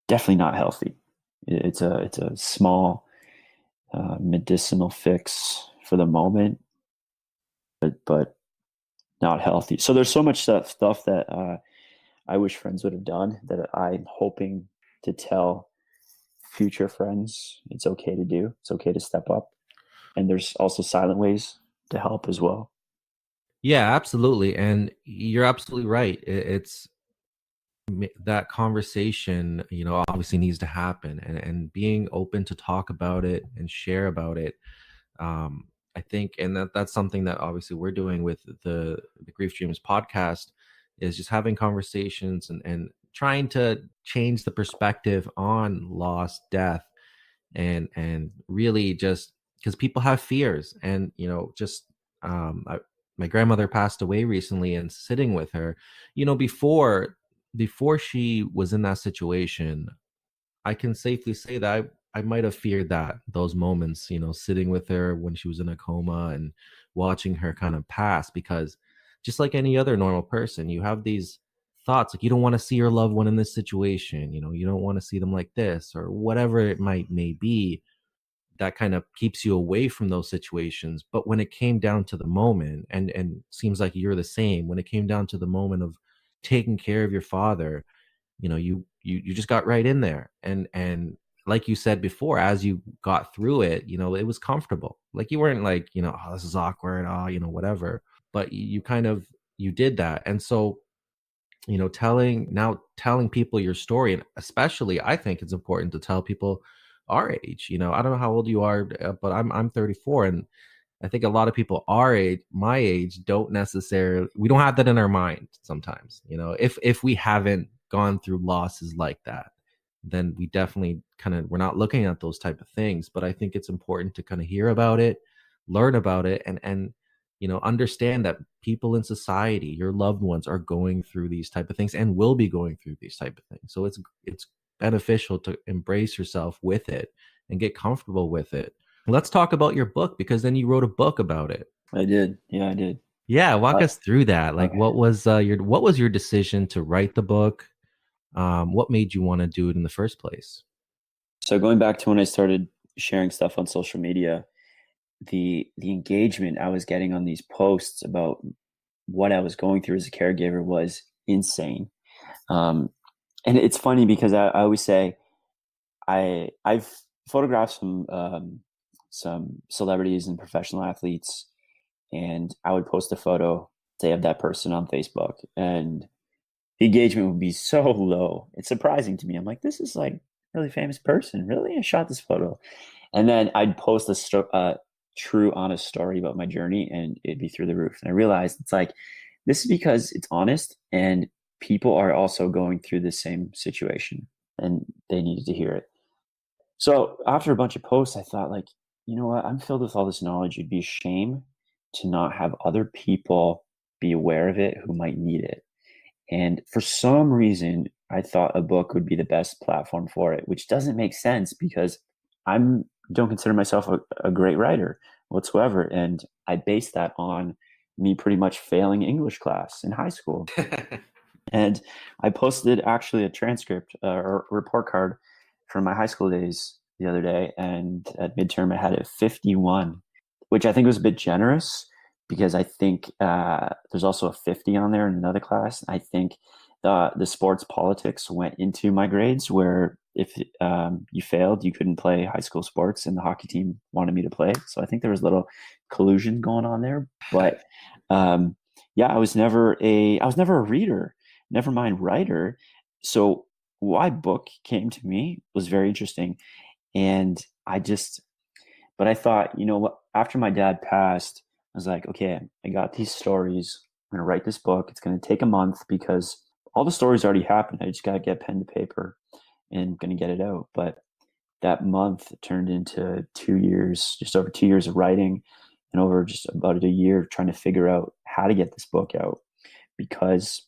definitely not healthy. It's a small medicinal fix for the moment, but not healthy. So there's so much stuff that I wish friends would have done that I'm hoping to tell future friends it's okay to do. It's okay to step up. And there's also silent ways to help as well. Yeah, absolutely. And you're absolutely right. It's that conversation, obviously needs to happen, and being open to talk about it and share about it. I think, and that's something that obviously we're doing with the Grief Dreams podcast, is just having conversations and trying to change the perspective on loss, death, and really just because people have fears, and just my grandmother passed away recently, and sitting with her, before she was in that situation, I can safely say that I might have feared those moments, sitting with her when she was in a coma and watching her kind of pass, because just like any other normal person, you have these thoughts like you don't want to see your loved one in this situation, you don't want to see them like this or whatever it may be, that kind of keeps you away from those situations. But when it came down to the moment, and seems like you're the same, when it came down to the moment of taking care of your father, you just got right in there, and like you said before, as you got through it, it was comfortable. Like you weren't like, oh, this is awkward, oh, whatever, but you kind of, you did that. And so, telling people your story, and especially I think it's important to tell people our age. I don't know how old you are, but I'm 34, and I think a lot of people our age, my age, don't necessarily, we don't have that in our mind sometimes. If we haven't gone through losses like that, then we definitely we're not looking at those type of things. But I think it's important to kind of hear about it, learn about it, and understand that people in society, your loved ones, are going through these type of things and will be going through these type of things. So it's beneficial to embrace yourself with it and get comfortable with it. Let's talk about your book, because then you wrote a book about it. I did. Yeah, I did. Yeah, walk us through that. Like, Okay. what was your decision to write the book? What made you want to do it in the first place? So going back to when I started sharing stuff on social media, the engagement I was getting on these posts about what I was going through as a caregiver was insane. Um, and it's funny because I always say I've photographed some celebrities and professional athletes, and I would post a photo, say, of that person on Facebook, and the engagement would be so low. It's surprising to me. I'm like, this is like a really famous person. Really? I shot this photo. And then I'd post a true, honest story about my journey, and it'd be through the roof. And I realized it's like, this is because it's honest, and people are also going through the same situation, and they needed to hear it. So after a bunch of posts, I thought, like, you know what? I'm filled with all this knowledge. It'd be a shame to not have other people be aware of it who might need it. And for some reason, I thought a book would be the best platform for it, which doesn't make sense because I'm don't consider myself a great writer whatsoever. And I based that on me pretty much failing English class in high school. And I posted actually a transcript or report card from my high school days the other day. And at midterm, I had a 51, which I think was a bit generous because I think there's also a 50 on there in another class. I think the sports politics went into my grades, where if you failed, you couldn't play high school sports, and the hockey team wanted me to play. So I think there was a little collusion going on there. But yeah, I was never a reader, never mind writer. So why book came to me was very interesting. And but I thought, you know what, after my dad passed, I was like, okay, I got these stories. I'm going to write this book. It's going to take a month because all the stories already happened. I just got to get pen to paper and going to get it out. But that month turned into 2 years, just over 2 years of writing, and over just about a year trying to figure out how to get this book out, because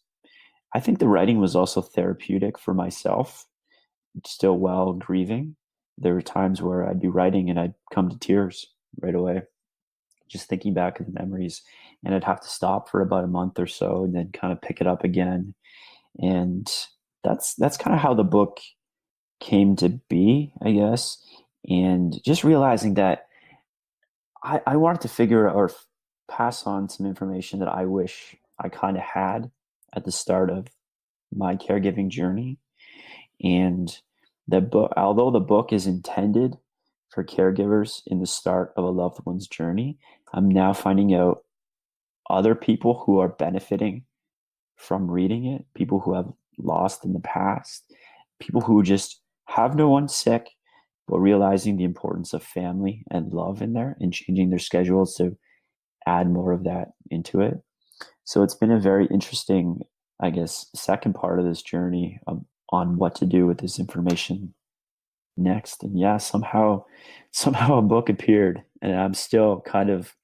I think the writing was also therapeutic for myself, still while grieving. There were times where I'd be writing and I'd come to tears right away, just thinking back of the memories, and I'd have to stop for about a month or so and then kind of pick it up again. And that's kind of how the book came to be, I guess. And just realizing that I wanted to figure out or pass on some information that I wish I kind of had at the start of my caregiving journey. And the book, although the book is intended for caregivers in the start of a loved one's journey, I'm now finding out other people who are benefiting from reading it, people who have lost in the past, people who just have no one sick, but realizing the importance of family and love in there and changing their schedules to add more of that into it. So it's been a very interesting, I guess, second part of this journey on what to do with this information next. And yeah, somehow a book appeared, and I'm still kind of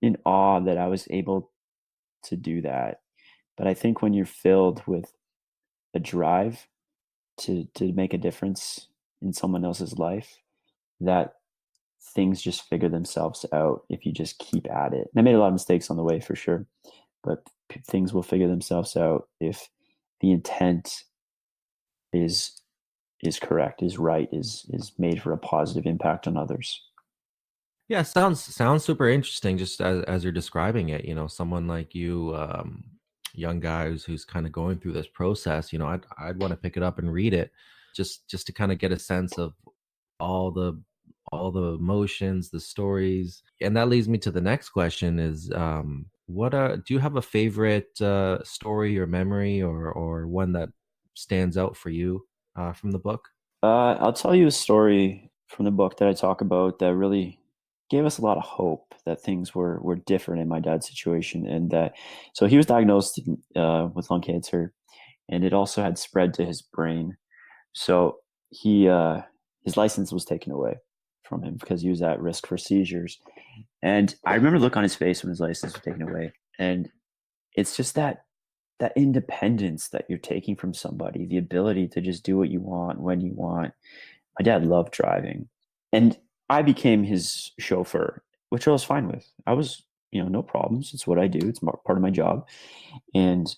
in awe that I was able to do that. But I think when you're filled with a drive to make a difference in someone else's life, that things just figure themselves out if you just keep at it. And I made a lot of mistakes on the way for sure, but things will figure themselves out if the intent is correct, is right, is made for a positive impact on others. Yeah, sounds super interesting. Just as you're describing it, someone like you, young guy who's kind of going through this process. I'd want to pick it up and read it, just to kind of get a sense of all the emotions, the stories. And that leads me to the next question: is what do you have a favorite story or memory, or one that stands out for you from the book? I'll tell you a story from the book that I talk about that really gave us a lot of hope that things were different in my dad's situation. And that, so he was diagnosed with lung cancer, and it also had spread to his brain. So his license was taken away from him because he was at risk for seizures. And I remember the look on his face when his license was taken away. And it's just that independence that you're taking from somebody, the ability to just do what you want when you want. My dad loved driving, and I became his chauffeur, which I was fine with. I was, no problems. It's what I do. It's part of my job. And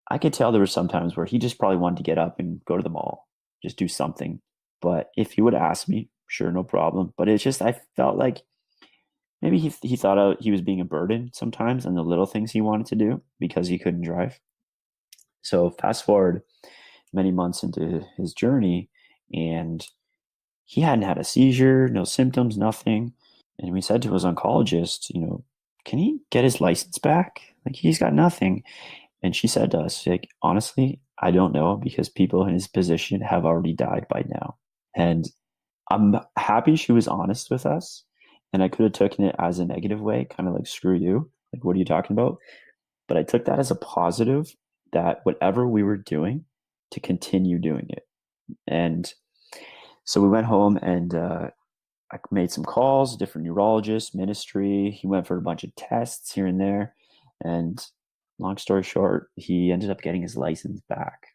I could tell there were some times where he just probably wanted to get up and go to the mall, just do something. But if he would ask me, sure, no problem. But it's just, I felt like maybe he thought he was being a burden sometimes on the little things he wanted to do because he couldn't drive. So fast forward many months into his journey, and he hadn't had a seizure, no symptoms, nothing. And we said to his oncologist, can he get his license back? Like, he's got nothing. And she said to us, like, honestly, I don't know, because people in his position have already died by now. And I'm happy she was honest with us. And I could have taken it as a negative way, kind of like, screw you. Like, what are you talking about? But I took that as a positive, that whatever we were doing, to continue doing it. And so we went home, and I made some calls, different neurologists, ministry. He went for a bunch of tests here and there. And long story short, he ended up getting his license back.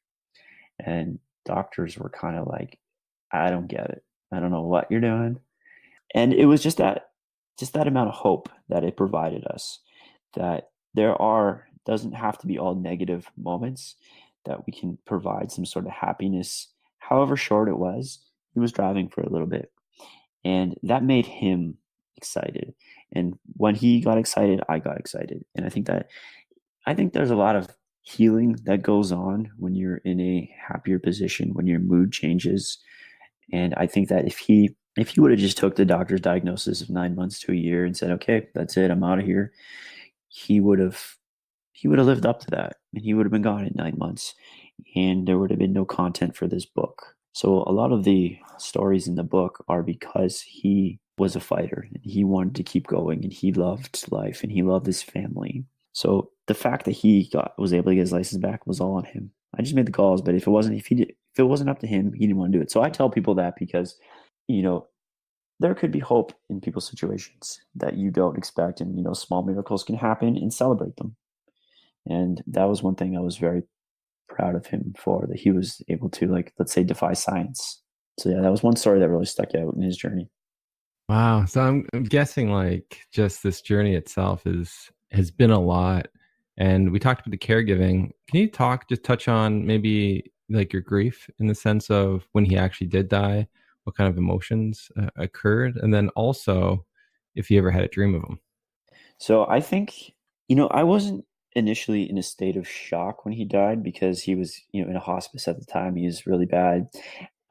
And doctors were kind of like, I don't get it. I don't know what you're doing. And it was just that amount of hope that it provided us, that doesn't have to be all negative moments, that we can provide some sort of happiness, however short it was. He was driving for a little bit, and that made him excited. And when he got excited, I got excited. And I think there's a lot of healing that goes on when you're in a happier position, when your mood changes. And I think that if he would have just took the doctor's diagnosis of 9 months to a year and said, okay, that's it, I'm out of here, he would have lived up to that, and he would have been gone in 9 months, and there would have been no content for this book. So a lot of the stories in the book are because he was a fighter, and he wanted to keep going, and he loved life, and he loved his family. So the fact that he was able to get his license back was all on him. I just made the calls, but if it wasn't up to him, he didn't want to do it. So I tell people that because, there could be hope in people's situations that you don't expect, and small miracles can happen, and celebrate them. And that was one thing I was very proud of him for, that he was able to, like, let's say, defy science. So yeah, that was one story that really stuck out in his journey. Wow. So I'm guessing, like, just this journey itself has been a lot. And we talked about the caregiving. Can you just touch on maybe like your grief, in the sense of when he actually did die, what kind of emotions occurred? And then also if you ever had a dream of him. So I think, I wasn't initially in a state of shock when he died because he was, in a hospice at the time. He was really bad.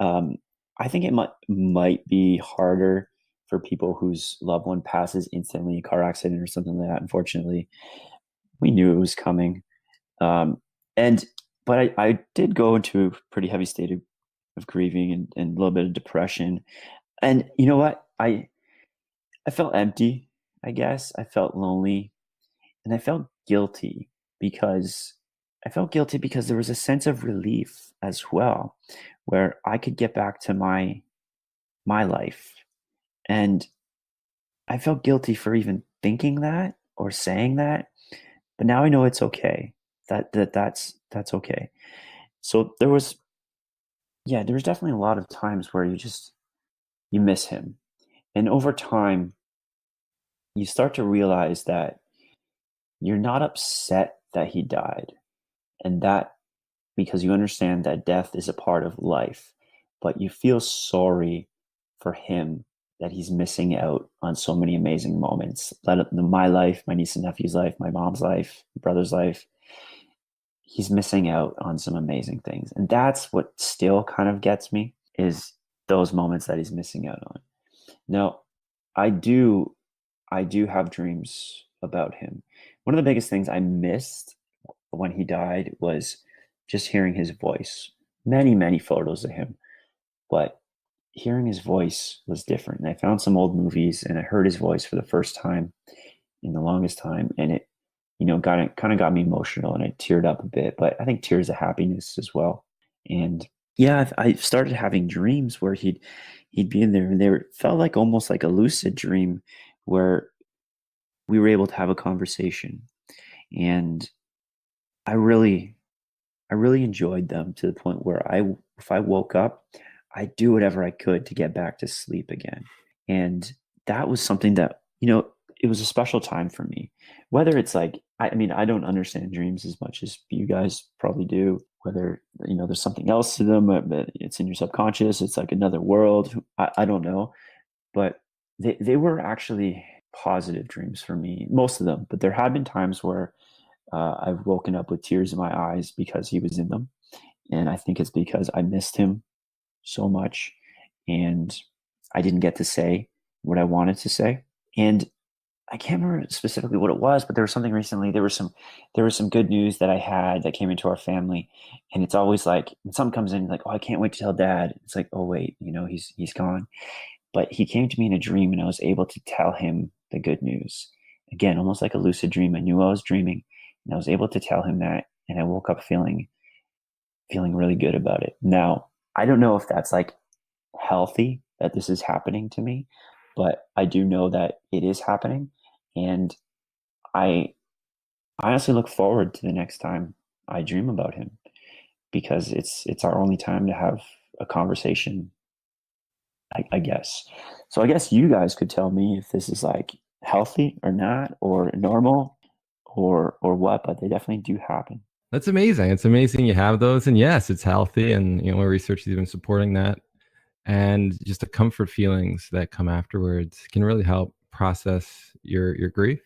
Um, I think it might be harder for people whose loved one passes instantly in a car accident or something like that. Unfortunately, we knew it was coming. Um, and but I did go into a pretty heavy state of grieving and a little bit of depression. And you know what? I felt empty, I guess. I felt lonely and because I felt guilty because there was a sense of relief as well, where I could get back to my life. And I felt guilty for even thinking that or saying that, but now I know it's okay. That's okay. So there was definitely a lot of times where you miss him. And over time, you start to realize that you're not upset that he died, and that because you understand that death is a part of life, but you feel sorry for him that he's missing out on so many amazing moments. My life, my niece and nephew's life, my mom's life, my brother's life. He's missing out on some amazing things. And that's what still kind of gets me, is those moments that he's missing out on. Now, I do I do have dreams about him. One of the biggest things I missed when he died was just hearing his voice. Many, many photos of him, but hearing his voice was different. And I found some old movies and I heard his voice for the first time in the longest time, and it, kind of got me emotional, and I teared up a bit. But I think tears of happiness as well. And yeah, I started having dreams where he'd be in there, and felt like almost like a lucid dream, where we were able to have a conversation, and I really I really enjoyed them to the point where if I woke up, I'd do whatever I could to get back to sleep again. And that was something that, it was a special time for me. Whether it's like, I mean, I don't understand dreams as much as you guys probably do. Whether, there's something else to them, but it's in your subconscious, it's like another world. I don't know. But they were actually positive dreams for me, most of them. But there had been times where I've woken up with tears in my eyes because he was in them. And I think it's because I missed him so much and I didn't get to say what I wanted to say. And I can't remember specifically what it was, but there was something recently. There was some good news that I had that came into our family. And it's always like when someone comes in like, oh, I can't wait to tell dad. It's like, oh wait, he's gone. But he came to me in a dream and I was able to tell him the good news. Again, almost like a lucid dream. I knew I was dreaming and I was able to tell him that. And I woke up feeling really good about it. Now, I don't know if that's like healthy that this is happening to me, but I do know that it is happening. And I honestly look forward to the next time I dream about him, because it's our only time to have a conversation, I guess. So I guess you guys could tell me if this is like healthy or not, or normal, or what, but they definitely do happen. That's amazing. It's amazing you have those. And yes, it's healthy. And, my research is even supporting that. And just the comfort feelings that come afterwards can really help process your grief.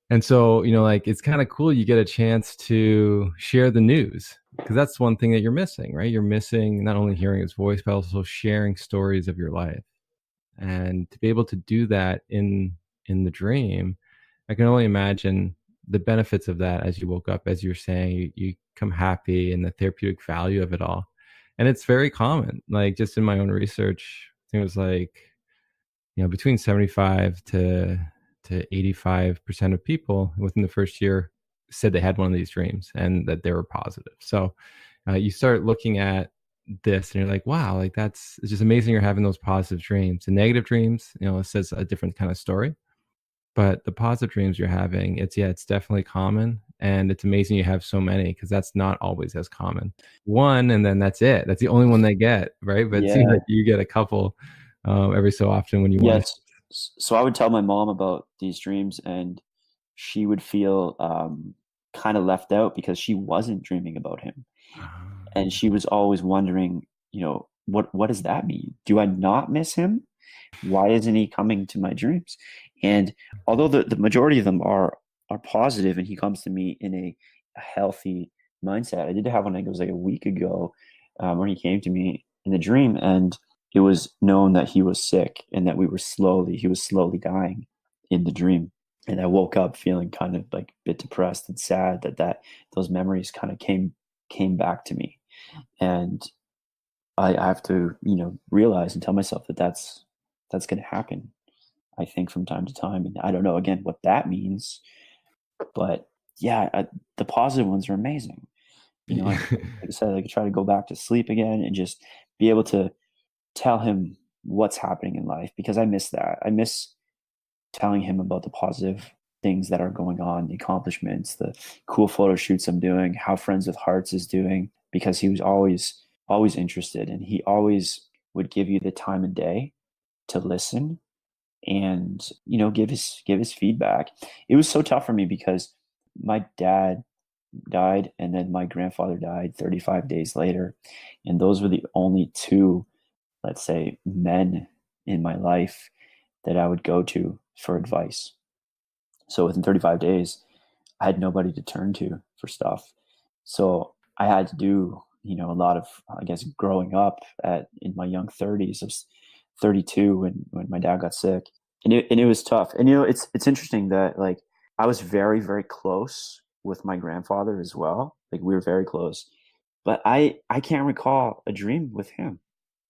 And so, like it's kind of cool you get a chance to share the news, because that's one thing that you're missing, right? You're missing not only hearing his voice, but also sharing stories of your life. And to be able to do that in the dream, I can only imagine the benefits of that as you woke up. As you're saying, you come happy, and the therapeutic value of it all. And it's very common, like just in my own research, I think it was like, between 75 to 85% of people within the first year said they had one of these dreams and that they were positive. So you start looking at this and you're like, wow, like it's just amazing you're having those positive dreams. The negative dreams, it says a different kind of story. But the positive dreams you're having, it's definitely common. And it's amazing you have so many, because that's not always as common. One, and then that's it. That's the only one they get, right? But it seems Yeah. like you get a couple every so often when you want to. Yes. So I would tell my mom about these dreams, and she would feel kind of left out because she wasn't dreaming about him. And she was always wondering, what does that mean? Do I not miss him? Why isn't he coming to my dreams? And although the majority of them are positive, and he comes to me in a healthy mindset. I did have one, I think it was like a week ago, where he came to me in the dream, and it was known that he was sick and that he was slowly dying in the dream. And I woke up feeling kind of like a bit depressed and sad that those memories kind of came back to me. And I have to, realize and tell myself that that's going to happen, I think, from time to time. And I don't know, again, what that means, but yeah, the positive ones are amazing. Like I said, I could try to go back to sleep again and just be able to tell him what's happening in life, because I miss that. I miss telling him about the positive things that are going on, the accomplishments, the cool photo shoots I'm doing, how Friends with Hearts is doing, because he was always interested, and he always would give you the time of day to listen and give his feedback. It was so tough for me because my dad died and then my grandfather died 35 days later, and those were the only two, let's say, men in my life that I would go to for advice. So within 35 days, I had nobody to turn to for stuff. So I had to do, a lot of, I guess, growing up in my young 30s. I was 32 when my dad got sick, and it was tough. And it's interesting that, like, I was very, very close with my grandfather as well. Like, we were very close, but I can't recall a dream with him,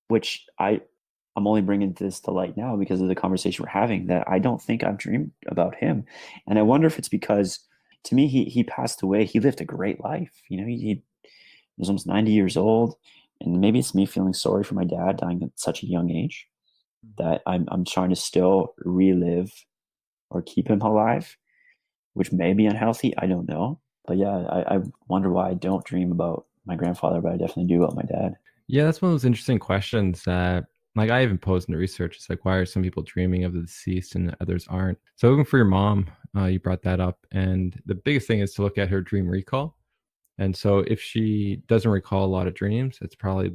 which I'm only bringing this to light now because of the conversation we're having, that I don't think I've dreamed about him. And I wonder if it's because, to me, he passed away. He lived a great life. He was almost 90 years old. And maybe it's me feeling sorry for my dad dying at such a young age, that I'm trying to still relive or keep him alive, which may be unhealthy. I don't know. But yeah, I wonder why I don't dream about my grandfather, but I definitely do about my dad. Yeah, that's one of those interesting questions that, like, I even posed in the research. It's like, why are some people dreaming of the deceased and others aren't? So even for your mom, you brought that up. And the biggest thing is to look at her dream recall. And so if she doesn't recall a lot of dreams, it's probably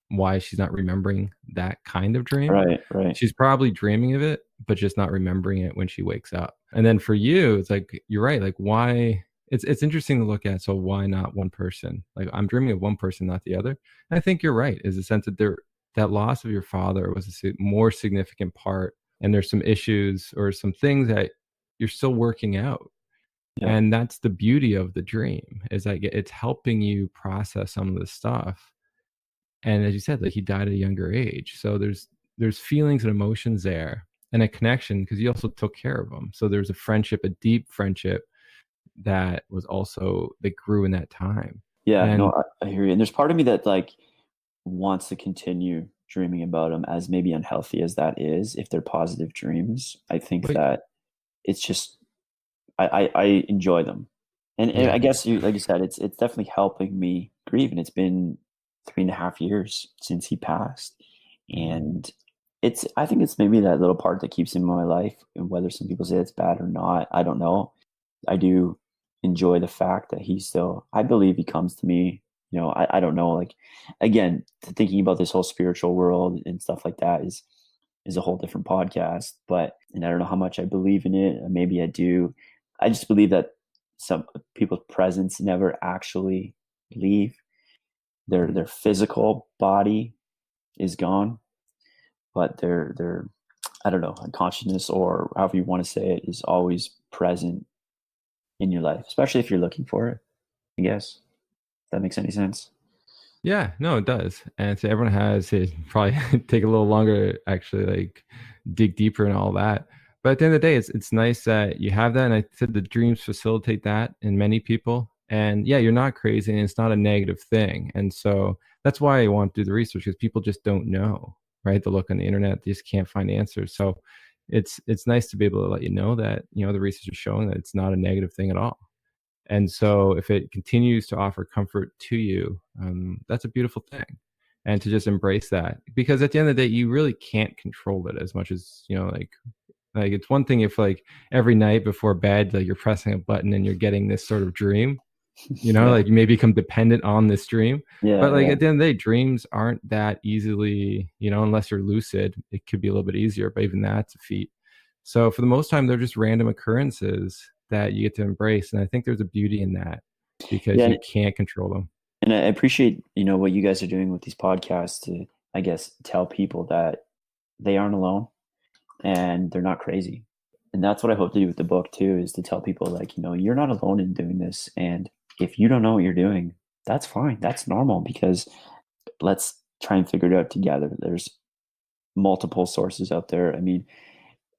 why she's not remembering that kind of dream. Right. She's probably dreaming of it, but just not remembering it when she wakes up. And then for you, it's like, you're right. Like, why? It's interesting to look at. So why not one person? Like, I'm dreaming of one person, not the other. And I think you're right, is the sense that that loss of your father was a more significant part. And there's some issues or some things that you're still working out. Yeah. And that's the beauty of the dream, is like it's helping you process some of the stuff. And as you said, like, he died at a younger age. So there's feelings and emotions there, and a connection, because you also took care of him. So there's a friendship, a deep friendship that grew in that time. Yeah, And no, I hear you. And there's part of me that, like, wants to continue dreaming about them, as maybe unhealthy as that is. If they're positive dreams, I think that it's just, I enjoy them. And Yeah. I guess like you said, it's definitely helping me grieve. And it's been 3.5 years since he passed. And I think it's maybe that little part that keeps him in my life. And whether some people say it's bad or not, I don't know. I do enjoy the fact that I believe he comes to me. I don't know, like, again, thinking about this whole spiritual world and stuff like that is a whole different podcast, and I don't know how much I believe in it. Maybe I do. I just believe that some people's presence never actually leave. Their physical body is gone, but their I don't know, consciousness, or however you want to say it, is always present in your life, especially if you're looking for it, I guess. If that makes any sense. Yeah, no, it does. And so everyone has it probably take a little longer to actually, like, dig deeper and all that. But at the end of the day, it's nice that you have that. And I said the dreams facilitate that in many people. And yeah, you're not crazy, and it's not a negative thing. And so that's why I want to do the research, because people just don't know, right? They look on the internet, they just can't find answers. So it's nice to be able to let you know that, the research is showing that it's not a negative thing at all. And so if it continues to offer comfort to you, that's a beautiful thing. And to just embrace that, because at the end of the day, you really can't control it as much as, like it's one thing if, like, every night before bed, like, you're pressing a button and you're getting this sort of dream, Yeah. like, you may become dependent on this dream. Yeah, But, like, yeah. at the end of the day, dreams aren't that easily, unless you're lucid, it could be a little bit easier, but even that's a feat. So for the most time, they're just random occurrences that you get to embrace. And I think there's a beauty in that because Yeah, you can't control them. and I appreciate, what you guys are doing with these podcasts to, I guess, tell people that they aren't alone and they're not crazy. And that's what I hope to do with the book too, is to tell people like, you're not alone in doing this. And if you don't know what you're doing, that's fine. That's normal, because let's try and figure it out together. There's multiple sources out there. I mean,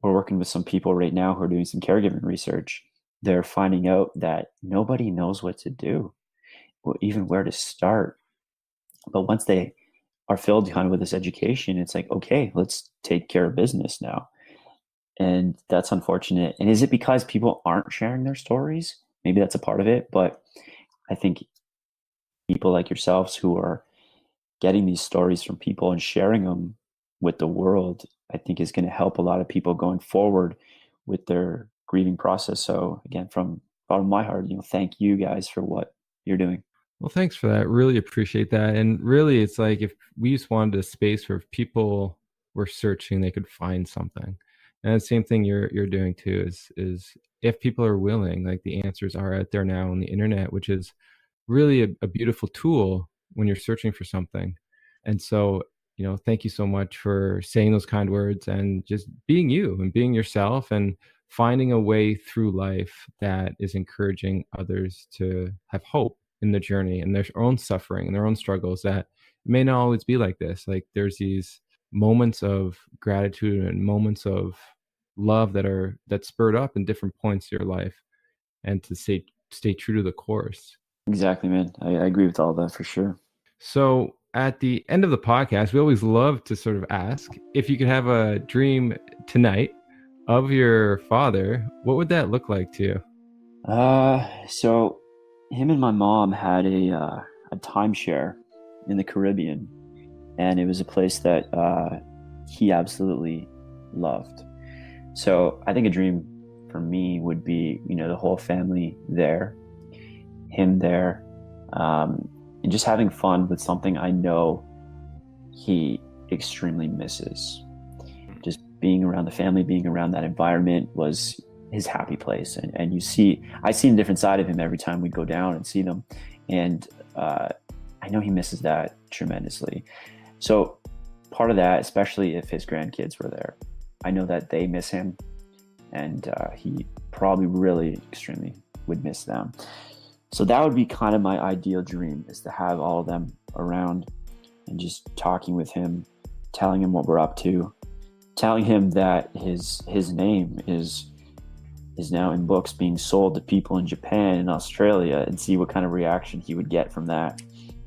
we're working with some people right now who are doing some caregiving research. They're finding out that nobody knows what to do, or even where to start. But once they are filled kind of with this education, it's like, okay, let's take care of business now. And that's unfortunate. And is it because people aren't sharing their stories? Maybe that's a part of it. But I think people like yourselves who are getting these stories from people and sharing them with the world, I think is going to help a lot of people going forward with their grieving process. So again, from the bottom of my heart, thank you guys for what you're doing. Well, thanks for that. Really appreciate that. And really, it's like if we just wanted a space where if people were searching, they could find something. And the same thing you're doing too is if people are willing, like the answers are out there now on the internet, which is really a beautiful tool when you're searching for something. And so, thank you so much for saying those kind words and just being you and being yourself and finding a way through life that is encouraging others to have hope in the journey and their own suffering and their own struggles, that may not always be like this. Like there's these moments of gratitude and moments of love that spurred up in different points of your life, and to stay true to the course. Exactly, man. I agree with all that for sure. So at the end of the podcast, we always love to sort of ask if you could have a dream tonight of your father, what would that look like to you? So him and my mom had a timeshare in the Caribbean, and it was a place that he absolutely loved. So I think a dream for me would be, the whole family there, him there, and just having fun with something I know he extremely misses. Just being around the family, being around that environment was his happy place. And I see a different side of him every time we go down and see them. And I know he misses that tremendously. So part of that, especially if his grandkids were there, I know that they miss him, and he probably really extremely would miss them. So that would be kind of my ideal dream, is to have all of them around and just talking with him, telling him what we're up to, telling him that his name is now in books being sold to people in Japan and Australia, and see what kind of reaction he would get from that,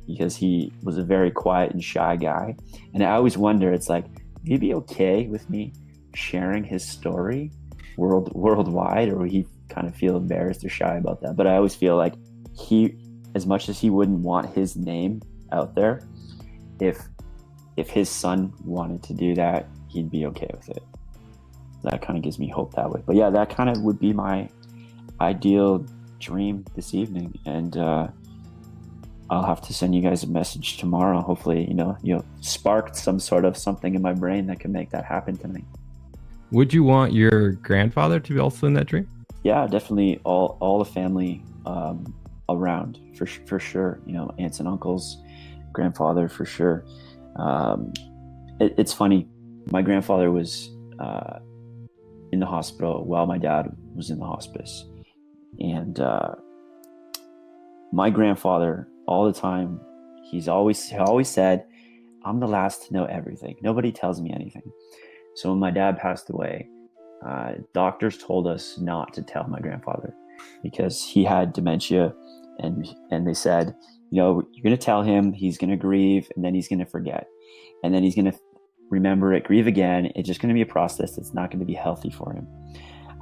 because he was a very quiet and shy guy. And I always wonder, it's like, would he be okay with me sharing his story worldwide, or would he kind of feel embarrassed or shy about that? But I always feel like he, as much as he wouldn't want his name out there, if his son wanted to do that, he'd be okay with it. That kind of gives me hope that way. But yeah, that kind of would be my ideal dream this evening. And I'll have to send you guys a message tomorrow. Hopefully, you'll spark some sort of something in my brain that can make that happen tonight. Would you want your grandfather to be also in that dream? Yeah, definitely all the family around for sure. Aunts and uncles, grandfather for sure. It's funny. My grandfather was in the hospital while my dad was in the hospice, and my grandfather, all the time, he always said, "I'm the last to know everything. Nobody tells me anything." So when my dad passed away, doctors told us not to tell my grandfather, because he had dementia, and they said, you're going to tell him, he's going to grieve, and then he's going to forget, and then he's going to remember it, grieve again. It's just going to be a process that's not going to be healthy for him.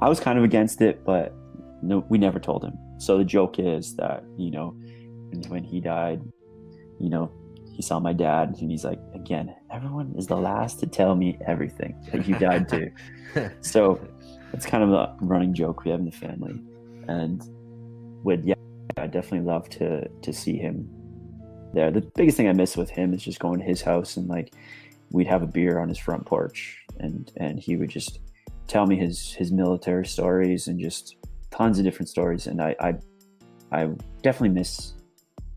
I was kind of against it, but no, we never told him. So the joke is that, when he died, he saw my dad, and he's like, again, everyone is the last to tell me everything, that you died too. So it's kind of a running joke we have in the family. And I definitely love to see him there. The biggest thing I miss with him is just going to his house, and like we'd have a beer on his front porch, and he would just tell me his military stories and just tons of different stories. And I definitely miss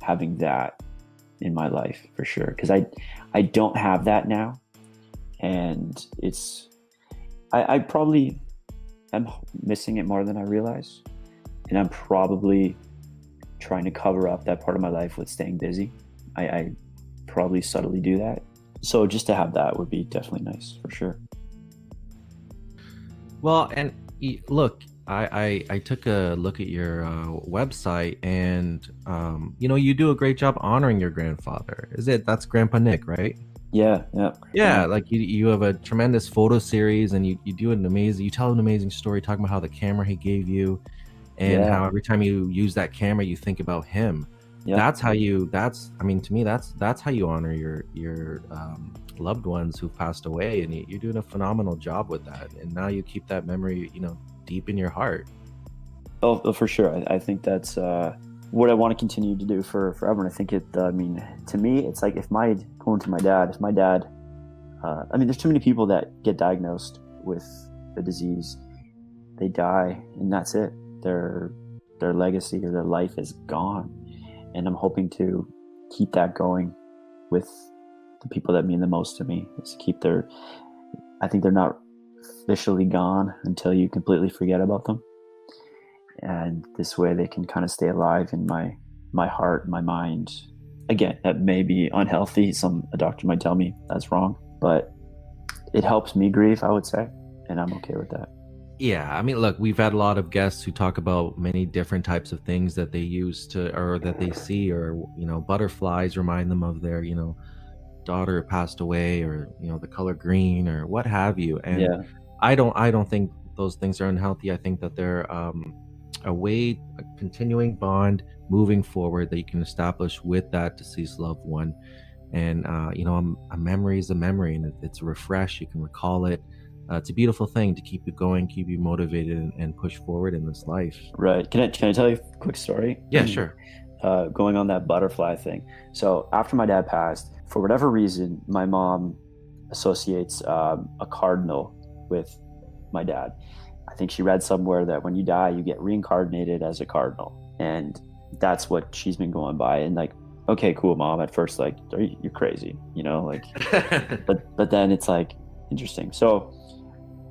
having that in my life for sure, because I don't have that now, and I probably am missing it more than I realize, and I'm probably trying to cover up that part of my life with staying busy. I probably subtly do that, so just to have that would be definitely nice for sure. Well, and look, I took a look at your website, and you do a great job honoring your grandfather. That's Grandpa Nick, right? Yeah. Like you have a tremendous photo series, and you tell an amazing story talking about how the camera he gave you, and how every time you use that camera you think about him. To me that's how you honor your loved ones who've passed away, and you're doing a phenomenal job with that, and now you keep that memory deep in your heart. Oh, for sure. I think that's what I want to continue to do forever. And I think to me, it's like if my dad, there's too many people that get diagnosed with the disease, they die, and that's it. Their legacy or their life is gone. And I'm hoping to keep that going with the people that mean the most to me. I think they're not officially gone until you completely forget about them. And this way they can kind of stay alive in my heart, my mind. Again, that may be unhealthy. A doctor might tell me that's wrong, but it helps me grieve, I would say, and I'm okay with that. Yeah, look, we've had a lot of guests who talk about many different types of things that they use or that they see, or butterflies remind them of their daughter passed away, or the color green, or what have you. And I don't think those things are unhealthy. I think that they're a continuing bond moving forward that you can establish with that deceased loved one. And a memory is a memory, and it's a refresh. You can recall it. It's a beautiful thing to keep you going, keep you motivated, and push forward in this life. Right. Can I tell you a quick story? Yeah, sure. Going on that butterfly thing. So after my dad passed, for whatever reason, my mom associates a cardinal with my dad. I think she read somewhere that when you die, you get reincarnated as a cardinal, and that's what she's been going by. And like, okay, cool, Mom. At first, like, you're crazy, but then it's like interesting. So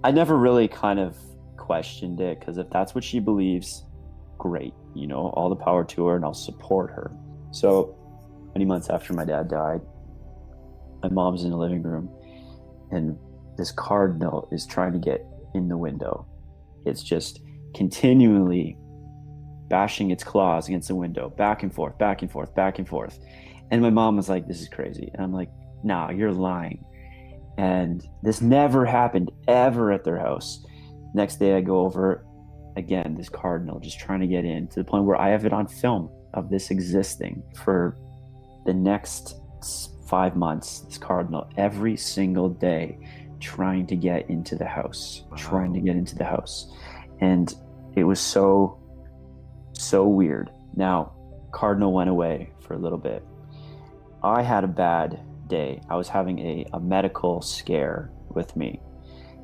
I never really kind of questioned it, because if that's what she believes, great, all the power to her, and I'll support her. So many months after my dad died, my mom's in the living room, and this cardinal is trying to get in the window. It's just continually bashing its claws against the window, back and forth, back and forth, back and forth. And my mom was like, this is crazy. And I'm like, nah, you're lying. And this never happened ever at their house. Next day I go over again, this cardinal just trying to get in, to the point where I have it on film of this existing for the next 5 months. This cardinal every single day trying to get into the house. And it was so weird. Now, cardinal went away for a little bit. I had a bad day. I was having a medical scare with me,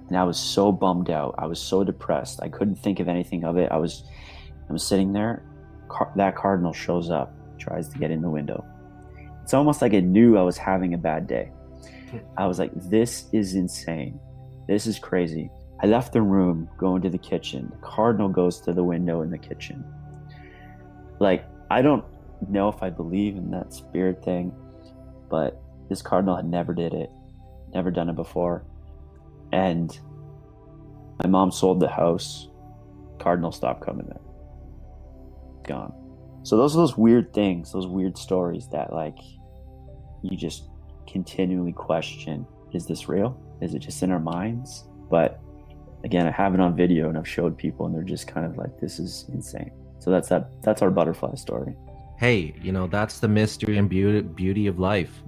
and I was so bummed out. I was so depressed. I couldn't think of anything of it. I was sitting there. That cardinal shows up, tries to get in the window. It's almost like it knew I was having a bad day. I was like, this is insane. This is crazy. I left the room, go into the kitchen. The cardinal goes to the window in the kitchen. Like, I don't know if I believe in that spirit thing, but this cardinal had never did it, never done it before. And my mom sold the house. Cardinal stopped coming there. Gone. So those are those weird things, those weird stories that, like, you just continually question, is this real? Is it just in our minds? But again, I have it on video, and I've showed people, and they're just kind of like, this is insane. So that's our butterfly story. Hey, that's the mystery and beauty of life.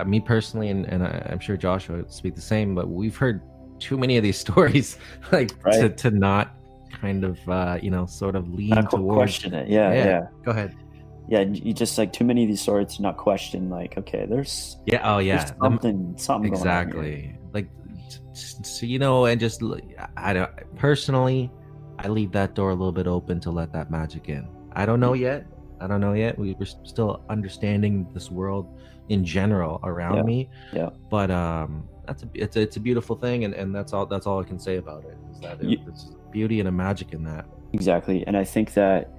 Me personally, and I'm sure Joshua would speak the same, but we've heard too many of these stories, like, right, to not kind of sort of lean not towards question it. Yeah. Go ahead. Yeah, you just, like, too many of these stories to not question, like, okay, there's there's something exactly going on here. Like, so, you know, and just I don't personally, I leave that door a little bit open to let that magic in. I don't know yet. We're still understanding this world in general around me. Yeah. But it's a beautiful thing, and that's all I can say about it. Is that there's beauty and a magic in that. Exactly. And I think that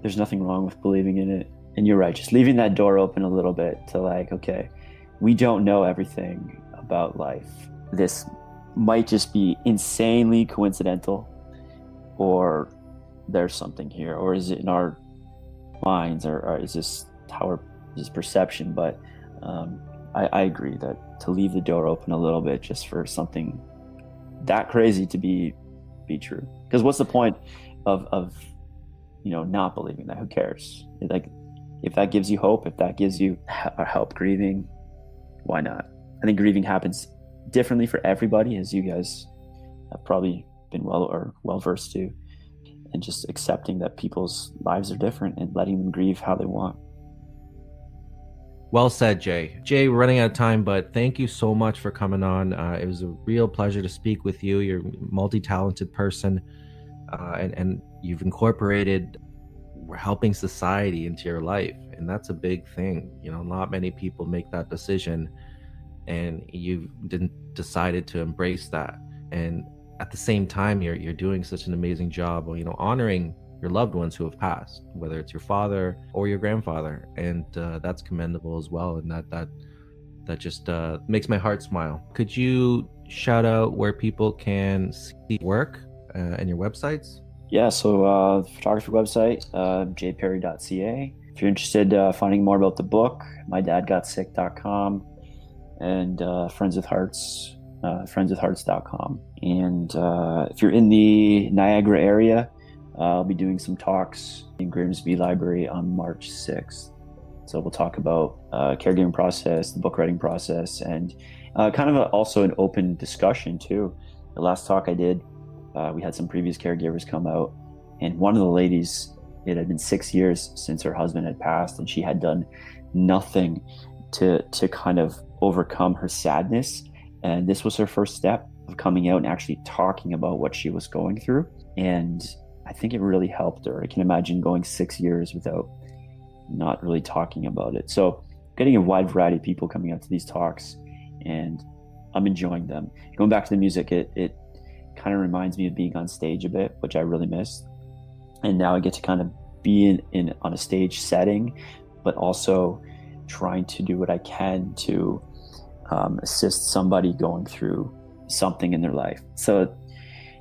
there's nothing wrong with believing in it. And you're right, just leaving that door open a little bit to like, okay, we don't know everything about life. This might just be insanely coincidental, or there's something here, or is it in our minds, or is this perception? But I agree that to leave the door open a little bit just for something that crazy to be true. Because what's the point of not believing that? Who cares? Like, if that gives you hope, if that gives you help grieving, why not? I think grieving happens differently for everybody, as you guys have probably been well versed to, and just accepting that people's lives are different and letting them grieve how they want. Well said, Jay. Jay, we're running out of time, but thank you so much for coming on. It was a real pleasure to speak with you. You're a multi-talented person, and you've incorporated helping society into your life, and that's a big thing. Not many people make that decision, and you decided to embrace that. And at the same time, you're doing such an amazing job, honoring your loved ones who have passed, whether it's your father or your grandfather, and that's commendable as well. And that just makes my heart smile. Could you shout out where people can see work and your websites? Yeah, so the photography website, jperry.ca. If you're interested finding more about the book, mydadgotsick.com, and friendswithhearts.com. And if you're in the Niagara area, I'll be doing some talks in Grimsby Library on March 6th. So we'll talk about caregiving process, the book writing process, and kind of also an open discussion too. The last talk I did, we had some previous caregivers come out, and one of the ladies, it had been 6 years since her husband had passed, and she had done nothing to kind of overcome her sadness. And this was her first step of coming out and actually talking about what she was going through. And I think it really helped her. I can imagine going 6 years without not really talking about it. So getting a wide variety of people coming out to these talks, and I'm enjoying them. Going back to the music, it kind of reminds me of being on stage a bit, which I really missed. And now I get to kind of be in on a stage setting, but also trying to do what I can to assist somebody going through something in their life. So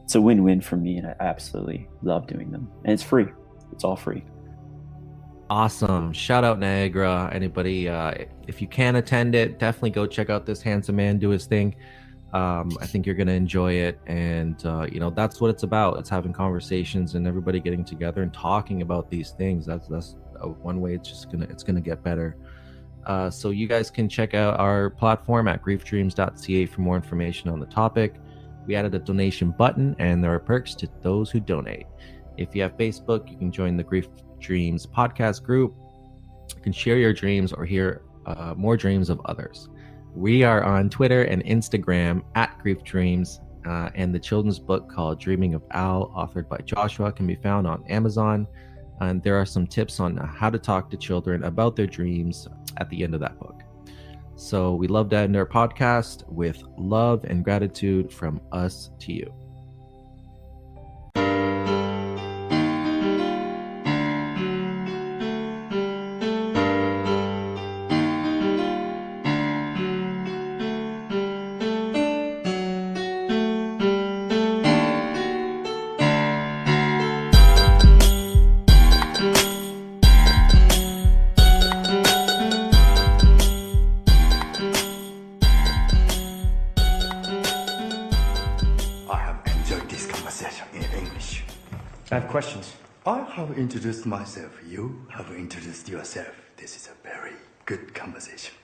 it's a win-win for me, and I absolutely love doing them. And it's free. It's all free. Awesome. Shout out Niagara. Anybody, if you can attend it, definitely go check out this handsome man do his thing. I think you're going to enjoy it. And, that's what it's about. It's having conversations and everybody getting together and talking about these things. That's one way it's going to get better. So you guys can check out our platform at griefdreams.ca for more information on the topic. We added a donation button, and there are perks to those who donate. If you have Facebook, you can join the Grief Dreams podcast group. You can share your dreams or hear more dreams of others. We are on Twitter and Instagram at Grief Dreams, and the children's book called Dreaming of Al, authored by Joshua, can be found on Amazon. And there are some tips on how to talk to children about their dreams at the end of that book. So we love to end our podcast with love and gratitude from us to you. I have questions. I have introduced myself. You have introduced yourself. This is a very good conversation.